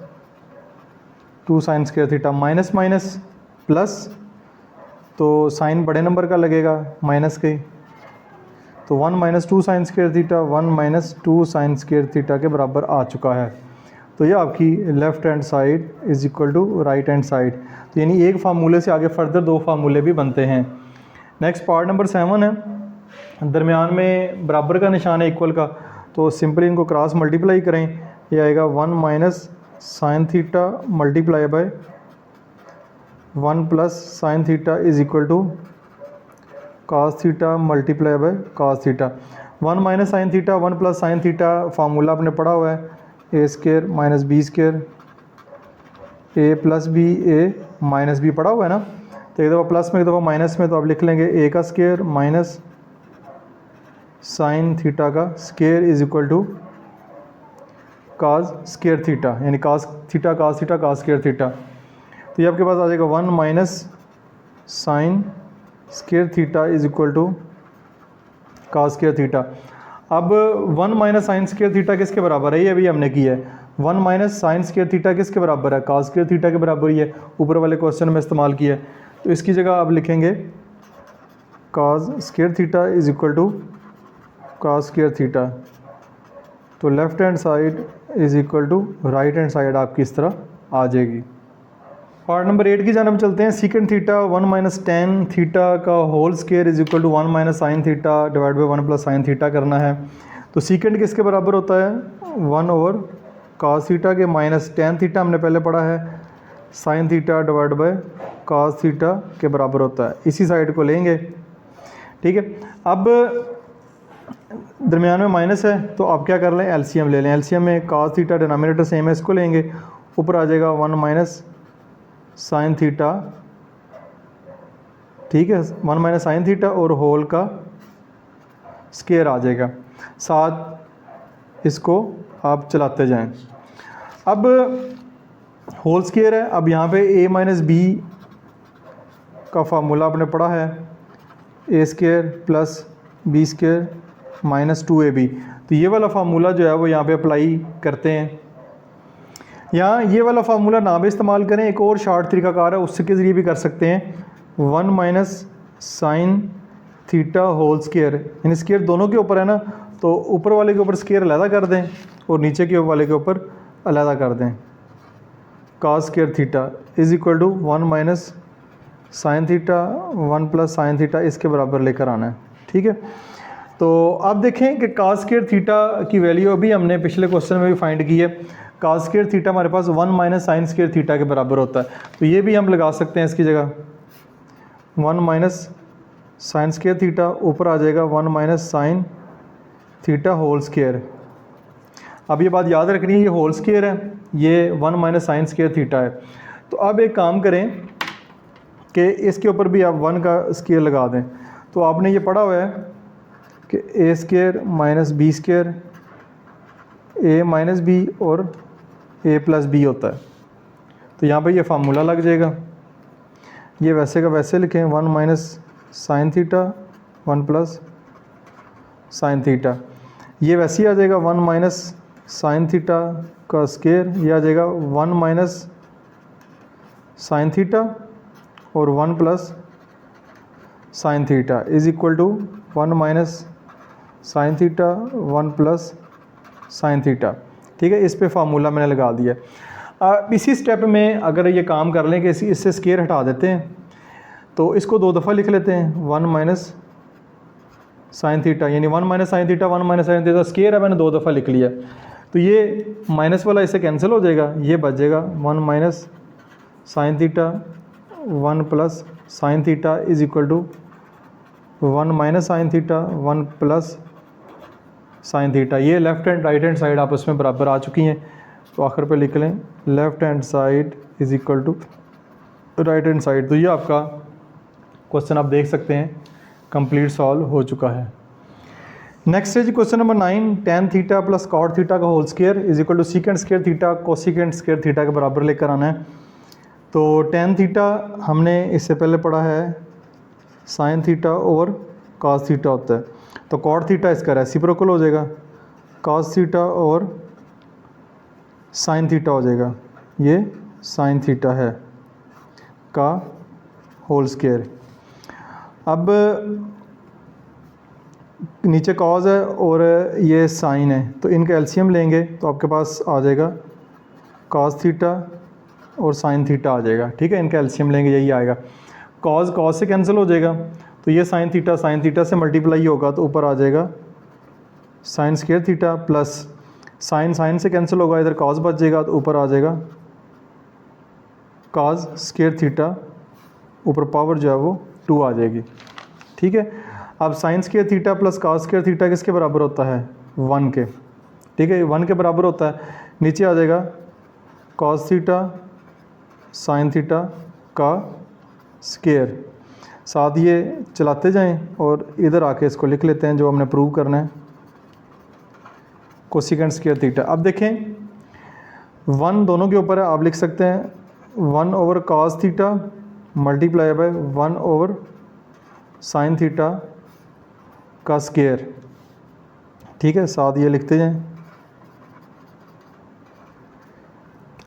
2 sin square theta, minus minus plus, तो साइन बड़े नंबर का लगेगा माइनस के, तो 1 minus 2 sin square theta 1 minus 2 sin square theta के बराबर आ चुका है। तो ये आपकी left hand side is equal to right hand side. तो यानी एक फार्मूले से आगे फर्दर 2 फार्मूले भी बनते हैं। नेक्स्ट पार्ट नंबर 7 है, दरमियान में बराबर का निशान है इक्वल का, तो सिंपली इनको क्रॉस मल्टीप्लाई करें, ये आएगा 1 minus sine theta multiply by 1 plus sine theta is equal to cos theta multiply by cos theta. 1 minus sine theta 1 plus sine theta formula आपने पढ़ा हुआ है, ए square minus B square, A plus B A minus B पढ़ा हुआ है ना। तो एक दफ़ा प्लस में एक दफ़ा माइनस में, तो आप लिख लेंगे ए का स्क्वायर माइनस साइन थीटा का square is equal to cos square theta, यानी cos theta cos theta cos square theta. तो ये आपके पास आ जाएगा 1 minus sine square theta is equal to cos square theta. अब 1 माइनस साइन स्क्वायर थीटा किसके बराबर है, ये अभी हमने किया है। 1 माइनस साइन स्क्वायर थीटा किसके बराबर है, cos स्क्वायर थीटा के बराबर ही है, ऊपर वाले क्वेश्चन में इस्तेमाल किया है। तो इसकी जगह आप लिखेंगे cos square theta is equal to cos square theta. तो left hand side is equal to right hand side आपकी इस तरह आ जाएगी। पार्ट नंबर 8 की जानब चलते हैं। Secant theta 1 minus tan theta का whole square is equal to 1 minus sine theta divide by 1 plus sine theta करना है। तो सीकेंड किसके बराबर होता है, 1 ओवर cos थीटा के माइनस टेन थीटा हमने पहले पढ़ा है, sine theta divide by cos theta के बराबर होता है। इसी साइड को लेंगे, ठीक है। अब दरमियान में माइनस है तो आप क्या कर लें, एलसीएम ले लें। एलसीएम में cos थीटा डिनोमिनेटर सेम है, इसको लेंगे, ऊपर आ जाएगा 1 माइनस साइन थीटा, ठीक है, 1 माइनस साइन थीटा और होल का स्क्वायर आ जाएगा, साथ इसको आप चलाते जाएं। अब होल स्क्वायर है, अब यहाँ पे a माइनस बी का फार्मूला आपने पढ़ा है, ए square plus b square minus 2ab। तो ये वाला फार्मूला जो है वो यहाँ पे अप्लाई करते हैं। यहाँ ये वाला फार्मूला ना भी इस्तेमाल करें, एक और शार्ट तरीकाकार है, उसके ज़रिए भी कर सकते हैं। 1 minus sine theta whole square, यानी स्क्वायर दोनों के ऊपर है ना, तो ऊपर वाले के ऊपर स्क्वायर अलहदा कर दें और नीचे के वाले के ऊपर अलहदा कर दें। cos square theta is equal to 1 minus sine theta 1 plus sine theta, इसके बराबर लेकर आना है, ठीक है। तो आप देखें कि cos स्क्वायर थीटा की वैल्यू अभी हमने पिछले क्वेश्चन में भी फाइंड की है। cos स्क्वायर थीटा हमारे पास 1 माइनस साइन स्क्वायर थीटा के बराबर होता है, तो ये भी हम लगा सकते हैं इसकी जगह 1 माइनस साइन स्क्वायर थीटा, ऊपर आ जाएगा 1 minus sine theta whole square. अब ये बात याद रखनी है, ये होल स्क्वायर है, ये 1 माइनस साइन स्क्वायर थीटा है। तो अब एक काम करें कि इसके ऊपर भी आप 1 का स्क्वायर लगा दें। तो आपने ये पढ़ा हुआ है कि a square minus B square A minus B और ए प्लस बी होता है, तो यहाँ पे ये फार्मूला लग जाएगा। ये वैसे का वैसे लिखें 1 minus sine theta 1 plus sine theta, ये वैसे ही आ जाएगा 1 माइनस साइन थीटा का स्क्वायर, ये आ जाएगा 1 माइनस साइन थीटा और 1 plus sine theta is equal to 1 minus sine theta 1 plus sine theta. ठीक है, इस पे फार्मूला मैंने लगा दिया। इसी स्टेप में अगर ये काम कर लें कि इससे स्क्वायर हटा देते हैं, तो इसको 2 दफ़ा लिख लेते हैं 1 माइनस साइन थीटा, यानी 1 minus sine theta 1 minus sine theta square है, मैंने 2 दफ़ा लिख लिया। तो ये माइनस वाला इससे कैंसिल हो जाएगा, ये बच जाएगा 1 minus sine theta 1 plus sine theta is equal to 1 minus sine theta 1 plus sine theta. ये left and right hand side आपस में बराबर आ चुकी हैं, तो आखिर पे लिख लें left hand side is equal to right hand side. तो ये आपका क्वेश्चन आप देख सकते हैं कंप्लीट सॉल्व हो चुका है। नेक्स्ट है जी question number 9, tan theta plus cot theta का whole square is equal to secant square theta cosecant square theta के बराबर लेकर आना है। तो tan थीटा हमने इससे पहले पढ़ा है साइन थीटा और cos थीटा होता है, तो कॉट थीटा इसका रेसिप्रोकल हो जाएगा, cos थीटा और साइन थीटा हो जाएगा, ये साइन थीटा है का होल स्क्वायर। अब नीचे कॉज है और ये साइन है, तो इनका एलसीएम लेंगे तो आपके पास आ जाएगा कॉस थीटा और साइन थीटा आ जाएगा। ठीक है, इनका एलसीएम लेंगे यही आएगा। कॉज से कैंसिल हो जाएगा, तो ये साइन थीटा से मल्टीप्लाई होगा, तो ऊपर आ जाएगा sine square theta plus sign से कैंसिल होगा, इधर कॉज बच जाएगा, तो ऊपर आ जाएगा कॉज स्क्वायर थीटा, ऊपर पावर जो है वो 2 आ जाएगी। ठीक है, अब sine square theta plus cos square theta किसके बराबर होता है 1 के। ठीक है, 1 के बराबर होता है, नीचे आ जाएगा कॉस थीटा साइन थीटा का स्क्वायर, साथ ये चलाते जाएं और इधर आके इसको लिख लेते हैं जो हमने प्रूव करना है कोसिकेंट स्क्वायर थीटा। अब देखें 1 दोनों के ऊपर है, आप लिख सकते हैं 1 over cos theta multiply by 1 over sign theta का स्क्वायर। ठीक है, साथ ये लिखते जाएं।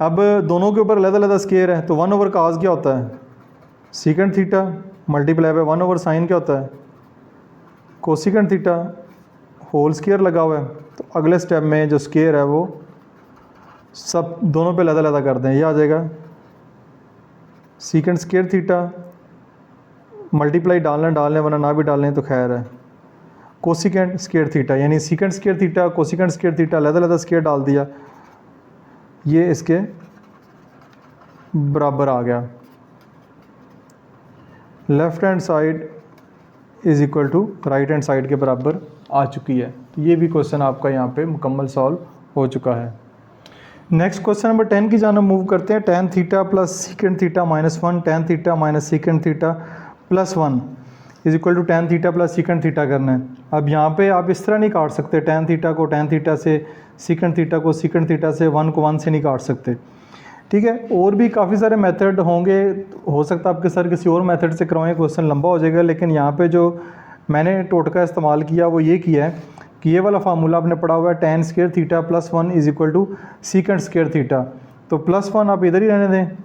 अब दोनों के ऊपर अलग-अलग स्क्वायर है, तो 1 ओवर कॉस क्या होता है secant theta multiply by 1 over sine क्या होता है कोसिकेंट थीटा, होल स्क्वायर लगा हुआ है। तो अगले स्टेप में जो स्क्वायर है वो सब दोनों पे अलग-अलग कर दें, ये आ जाएगा सीकेंट स्क्वायर थीटा मल्टीप्लाई डालने वरना ना भी डालें तो खैर है कोसिकेंट स्क्वायर थीटा, यानी secant square theta cosecant square theta अलग-अलग स्क्वायर डाल दिया, ये इसके बराबर आ गया। Left hand side is equal to right hand side के बराबर आ चुकी है। तो ये भी क्वेश्चन आपका यहाँ पे मुकम्मल सॉल्व हो चुका है। नेक्स्ट क्वेश्चन नंबर 10 की जानिब मूव करते हैं। tan theta plus secant theta minus 1 tan theta minus secant theta plus 1 is equal to tan theta plus secant theta करना है। अब यहाँ पे आप इस तरह नहीं काट सकते, tan थीटा को tan थीटा से, सीकेंट थीटा को सीकेंट थीटा से, 1 को 1 से नहीं काट सकते। ठीक है, और भी काफ़ी सारे मेथड होंगे, हो सकता है आपके सर किसी और मेथड से करवाएं, क्वेश्चन लंबा हो जाएगा, लेकिन यहाँ पे जो मैंने टोटका इस्तेमाल किया वो ये किया है कि ये वाला फार्मूला आपने पढ़ा हुआ है tan square theta plus 1 is equal to secant square theta, तो प्लस 1 आप इधर ही रहने दें,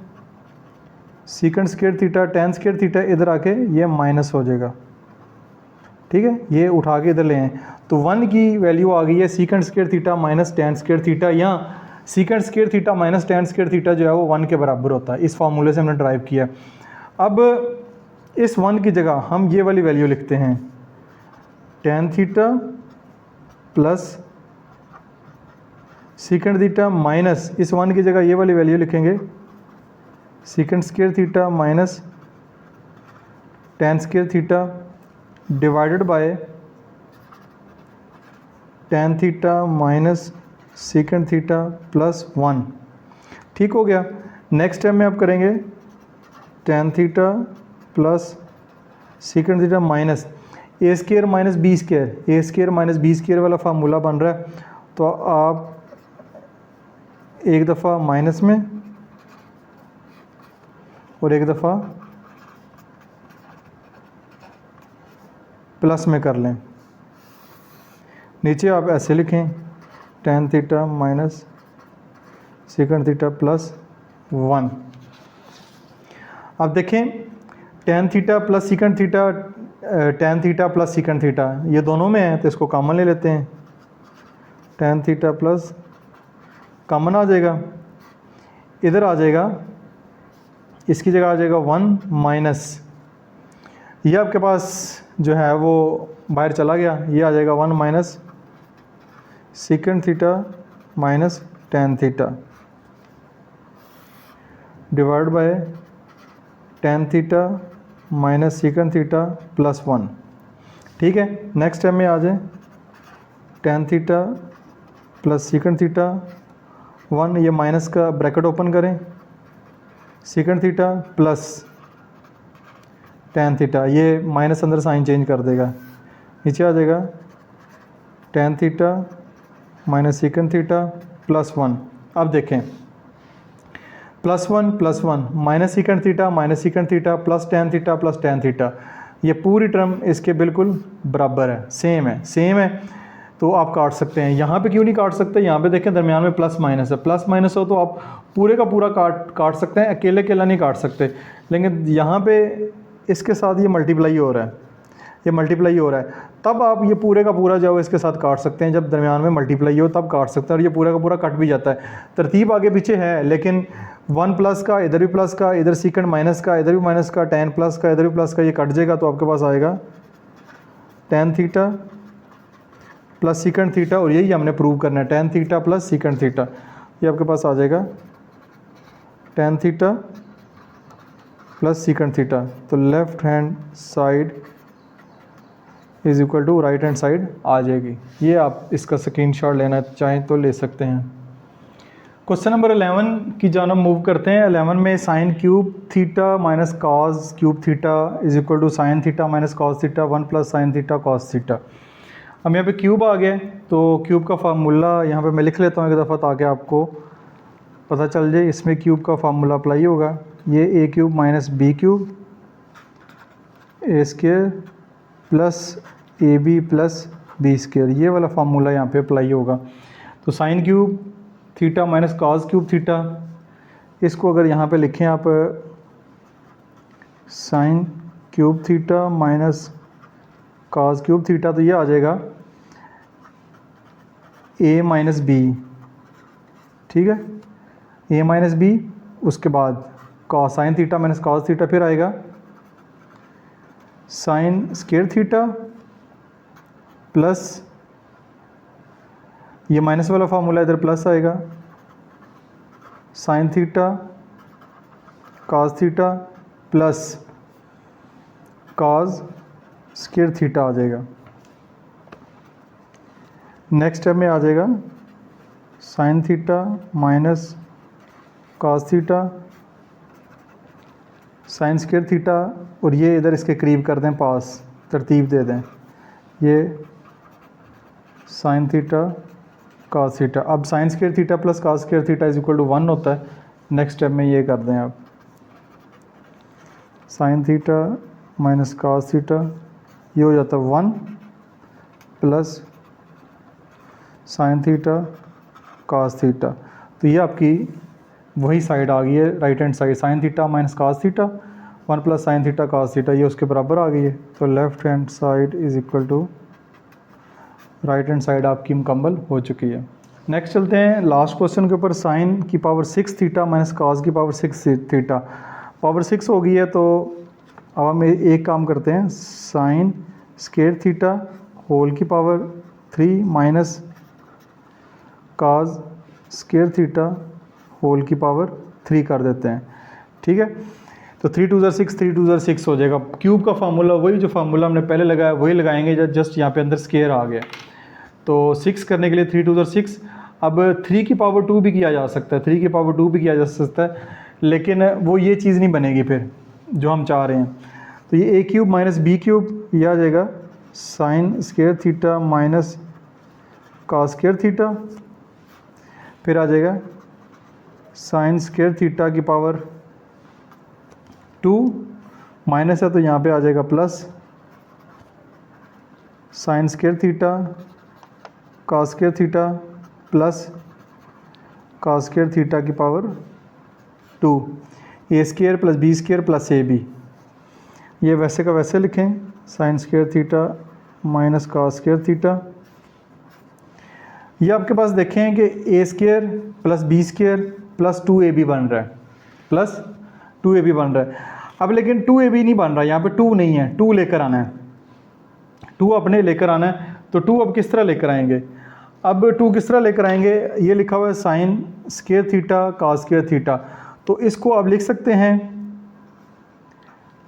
secant square theta tan square theta इधर आके ये माइनस हो जाएगा। ठीक है, ये उठा के इधर ले आए, तो 1 की वैल्यू आ गई है secant square theta minus tan square theta, या secant square theta minus tan square theta जो है वो 1 के बराबर होता है। इस फार्मूले से हमने ड्राइव किया। अब इस 1 की जगह हम ये वाली वैल्यू लिखते हैं tan theta plus secant theta minus इस 1 की जगह ये वाली वैल्यू लिखेंगे, secant square theta minus tan square theta divided by tan theta minus secant theta plus 1। ठीक हो गया। नेक्स्ट टाइम में आप करेंगे tan theta plus secant theta minus a square minus B square, a square minus B square वाला formula बन रहा है, तो आप एक दफ़ा माइनस में और एक दफ़ा प्लस में कर लें। नीचे आप ऐसे लिखें tan theta minus secant theta plus 1। अब देखें tan theta plus secant theta, tan theta plus secant theta ये दोनों में है, तो इसको कॉमन ले लेते हैं। tan थीटा प्लस कॉमन आ जाएगा, इधर आ जाएगा, इसकी जगह आ जाएगा 1 माइनस, ये आपके पास जो है वो बाहर चला गया, ये आ जाएगा 1 minus सीकेंड theta minus tan theta divide bye tan theta minus secant theta plus 1। ठीक है। नेक्स्ट टाइम में आ जाए tan theta plus secant theta 1, ये माइनस का ब्रैकेट ओपन करें, secant theta plus tan theta, ये माइनस अंदर साइन चेंज कर देगा, नीचे आ जाएगा tan theta minus secant theta plus 1। अब देखें plus 1 minus secant theta plus tan theta plus tan theta, ये पूरी टर्म इसके बिल्कुल बराबर है, सेम है, तो आप काट सकते हैं। यहाँ पे क्यों नहीं काट सकते, यहाँ पे देखें दरमियान में प्लस माइनस है, प्लस माइनस हो तो आप पूरे का पूरा काट सकते हैं, अकेले अकेला नहीं काट सकते। लेकिन यहाँ पे इसके साथ ये मल्टीप्लाई हो रहा है, तब आप ये पूरे का पूरा जो इसके साथ काट सकते हैं, जब दरमियान में मल्टीप्लाई हो तब काट सकते हैं, और ये पूरा का पूरा कट भी जाता है। तरतीब आगे पीछे है, लेकिन 1 प्लस का इधर भी प्लस का, इधर सीकेंड माइनस का इधर भी माइनस का, tan प्लस का इधर भी प्लस का, ये कट जाएगा, तो आपके पास आएगा tan theta plus secant theta, और यही हमने प्रूव करना है, tan theta plus secant theta, ये आपके पास आ जाएगा tan theta plus secant theta. तो left hand side is equal to right hand side आ जाएगी। ये आप इसका स्क्रीनशॉट लेना चाहें तो ले सकते हैं। क्वेश्चन नंबर 11 की जानब मूव करते हैं। 11 में sine cube theta minus cos cube theta is equal to sine theta minus cos theta 1 plus sine theta cos theta. अब यहाँ पे क्यूब आ गया, तो क्यूब का फार्मूला यहाँ पे मैं लिख लेता हूँ एक दफ़ा, ताकि आपको पता चल जाए। इसमें क्यूब का फार्मूला अप्लाई होगा, ये a cube minus b cube a square plus a b plus b square, ये वाला फार्मूला यहाँ पे अप्लाई होगा। तो sine cube theta minus cos cube theta, इसको अगर यहाँ पे लिखें आप sine cube theta minus cos cube theta, तो ये आ जाएगा ए माइनस बी। ठीक है, ए माइनस बी, उसके बाद cos sine theta minus cos theta, फिर आएगा साइन स्क्वायर थीटा प्लस ये माइनस वाला फार्मूला इधर प्लस आएगा, sine theta cos theta plus cos square theta आ जाएगा। नेक्स्ट स्टेप में आ जाएगा sine theta minus cos theta sine square theta, और ये इधर इसके करीब कर दें, पास तरतीब दे दें, ये साइन थीटा कॉस थीटा। अब sine square theta plus cos square theta is equal to 1 होता है। नेक्स्ट स्टेप में ये कर दें आप, sine theta minus cos theta, ये हो जाता है 1 plus sine theta cos theta. तो ये आपकी वही साइड आ गई है, right hand side, sine theta minus cos theta 1 plus sine theta cos theta, ये उसके बराबर आ गई है। तो left hand side is equal to right hand side आपकी मुकम्मल हो चुकी है। नेक्स्ट चलते हैं लास्ट क्वेश्चन के ऊपर। साइन की पावर 6 थीटा माइनस कॉस की पावर 6 थीटा, पावर 6 हो गई है, तो अब हम एक काम करते हैं, साइन स्क्वायर थीटा होल की power 3 minus cos square theta whole की पावर 3 कर देते हैं, ठीक है। तो 3 2 6, 3 2 6 हो जाएगा। क्यूब का फार्मूला वही जो फार्मूला हमने पहले लगाया वही लगाएंगे, जस्ट यहाँ पे अंदर स्क्वायर आ गया। तो 6 करने के लिए 3 2 6, अब 3 की पावर 2 भी किया जा सकता है, 3 की पावर 2 भी किया जा सकता है, लेकिन वो ये चीज़ नहीं बनेगी फिर जो हम चाह रहे हैं। तो ये a cube minus b cube, यह आ जाएगा sine square theta minus cos square theta, फिर आ जाएगा साइन स्क्वायर थीटा की पावर 2, माइनस है तो यहाँ पे आ जाएगा plus sine square theta cos square theta plus cos square theta की power 2, a square plus b square plus a b. ये वैसे का वैसे लिखें, sine square theta minus cos square theta. ये आपके पास देखें कि a square plus b square plus 2ab बन रहा है, प्लस 2ab बन रहा है। अब लेकिन 2ab नहीं बन रहा, यहाँ पे 2 नहीं है, 2 लेकर आना है, 2 अपने लेकर आना है। तो 2 अब किस तरह लेकर आएंगे? अब 2 किस तरह लेकर आएंगे? ये लिखा हुआ है sine square theta cos square theta, तो इसको आप लिख सकते हैं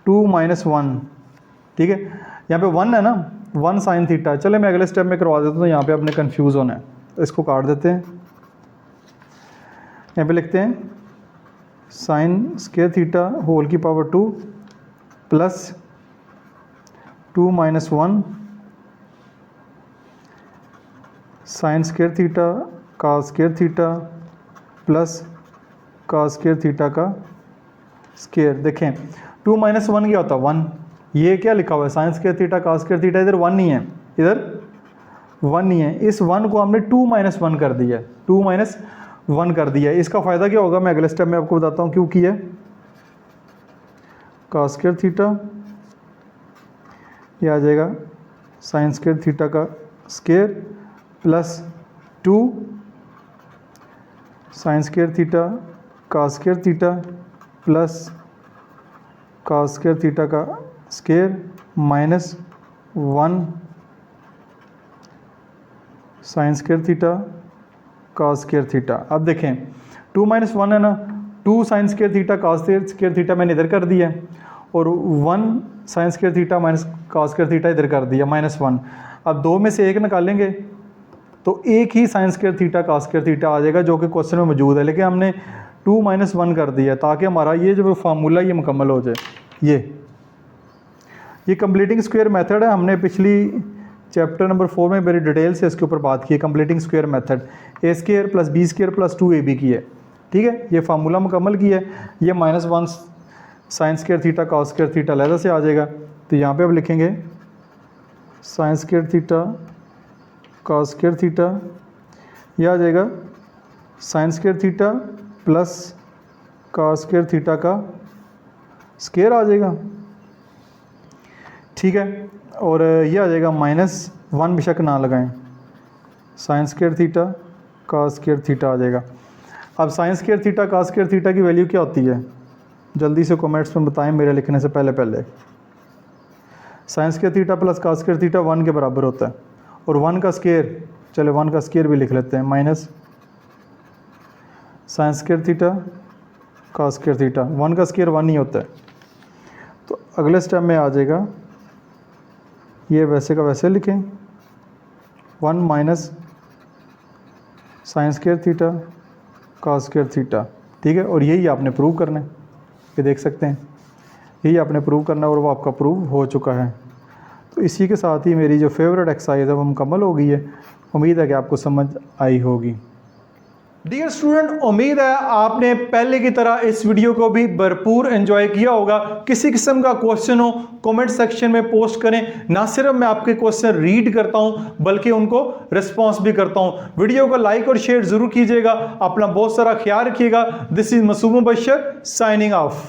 2 माइनस 1, ठीक है। यहाँ पे 1 है ना, 1 साइन थीटा। चले मैं अगले स्टेप में करवा देता हूँ, यहाँ पे आपने कंफ्यूज होना है, इसको काट देते हैं। यहाँ पे लिखते हैं साइन स्क्वायर थीटा होल की power 2 plus 2 minus 1 sine square theta cos square theta plus cos square theta का स्क्वायर। देखें 2 माइनस 1 क्या होता है? 1। ये क्या लिखा हुआ है? Sine square theta cos square theta, इधर 1 नहीं है, इधर 1 नहीं है। इस 1 को हमने 2 माइनस 1 कर दिया है, 2 माइनस 1 कर दिया है। इसका फ़ायदा क्या होगा मैं अगले स्टेप में आपको बताता हूँ। क्यों किया? कॉस स्क्वायर थीटा, ये आ जाएगा साइन स्क्वायर थीटा का square plus 2 sine square theta cos square theta plus cos square theta का square minus 1 sine square theta cos square theta. अब देखें 2 माइनस 1 है ना, 2 sine square theta cos square theta मैंने इधर कर दिया है, और 1 sine square theta minus cos square theta इधर कर दिया, माइनस 1। अब 2 में से 1 निकालेंगे तो एक ही sine square theta cos square theta आ जाएगा, जो कि क्वेश्चन में मौजूद है, लेकिन हमने 2 माइनस 1 कर दिया ताकि हमारा ये जो फार्मूला ये मुकम्मल हो जाए। ये कंप्लीटिंग स्क्वायर मेथड है। हमने पिछली चैप्टर नंबर 4 में बड़ी डिटेल से इसके ऊपर बात की है। Completing square method a square plus b square plus 2ab की है, ठीक है। ये फार्मूला मुकम्मल की है। ये minus 1 sine square theta cos square theta अलग से आ जाएगा। तो यहाँ पे अब लिखेंगे sign square theta cos square theta, यह आ जाएगा sine square theta plus cos square theta का स्क्वायर आ जाएगा, ठीक है। और यह आ जाएगा माइनस 1, बेशक ना लगाएं, sine square theta cos square theta आ जाएगा। अब sine square theta cos square theta की वैल्यू क्या होती है? जल्दी से कमेंट्स में बताएं मेरे लिखने से पहले। Sign square theta plus cos square theta 1 के बराबर होता है, और 1 का स्क्वायर, चलो 1 का स्क्वायर भी लिख लेते हैं, minus sine square theta cos square theta. 1 का स्क्वायर 1 ही होता है। तो अगले स्टेप में आ जाएगा, ये वैसे का वैसे लिखें, 1 minus sine square theta cos square theta, ठीक है। और यही आपने प्रूव करना है, ये देख सकते हैं, यही आपने प्रूव करना है और वो आपका प्रूव हो चुका है। तो इसी के साथ ही मेरी जो फेवरेट एक्सरसाइज है वो मुकम्मल हो गई है। उम्मीद है कि आपको समझ आई होगी। डियर स्टूडेंट, उम्मीद है आपने पहले की तरह इस वीडियो को भी भरपूर एंजॉय किया होगा। किसी किस्म का क्वेश्चन हो कमेंट सेक्शन में पोस्ट करें। ना सिर्फ मैं आपके क्वेश्चन रीड करता हूं बल्कि उनको रिस्पॉन्स भी करता हूं। वीडियो को लाइक और शेयर जरूर कीजिएगा। अपना बहुत सारा ख्याल रखिएगा। दिस इज मासूम बशर साइनिंग ऑफ।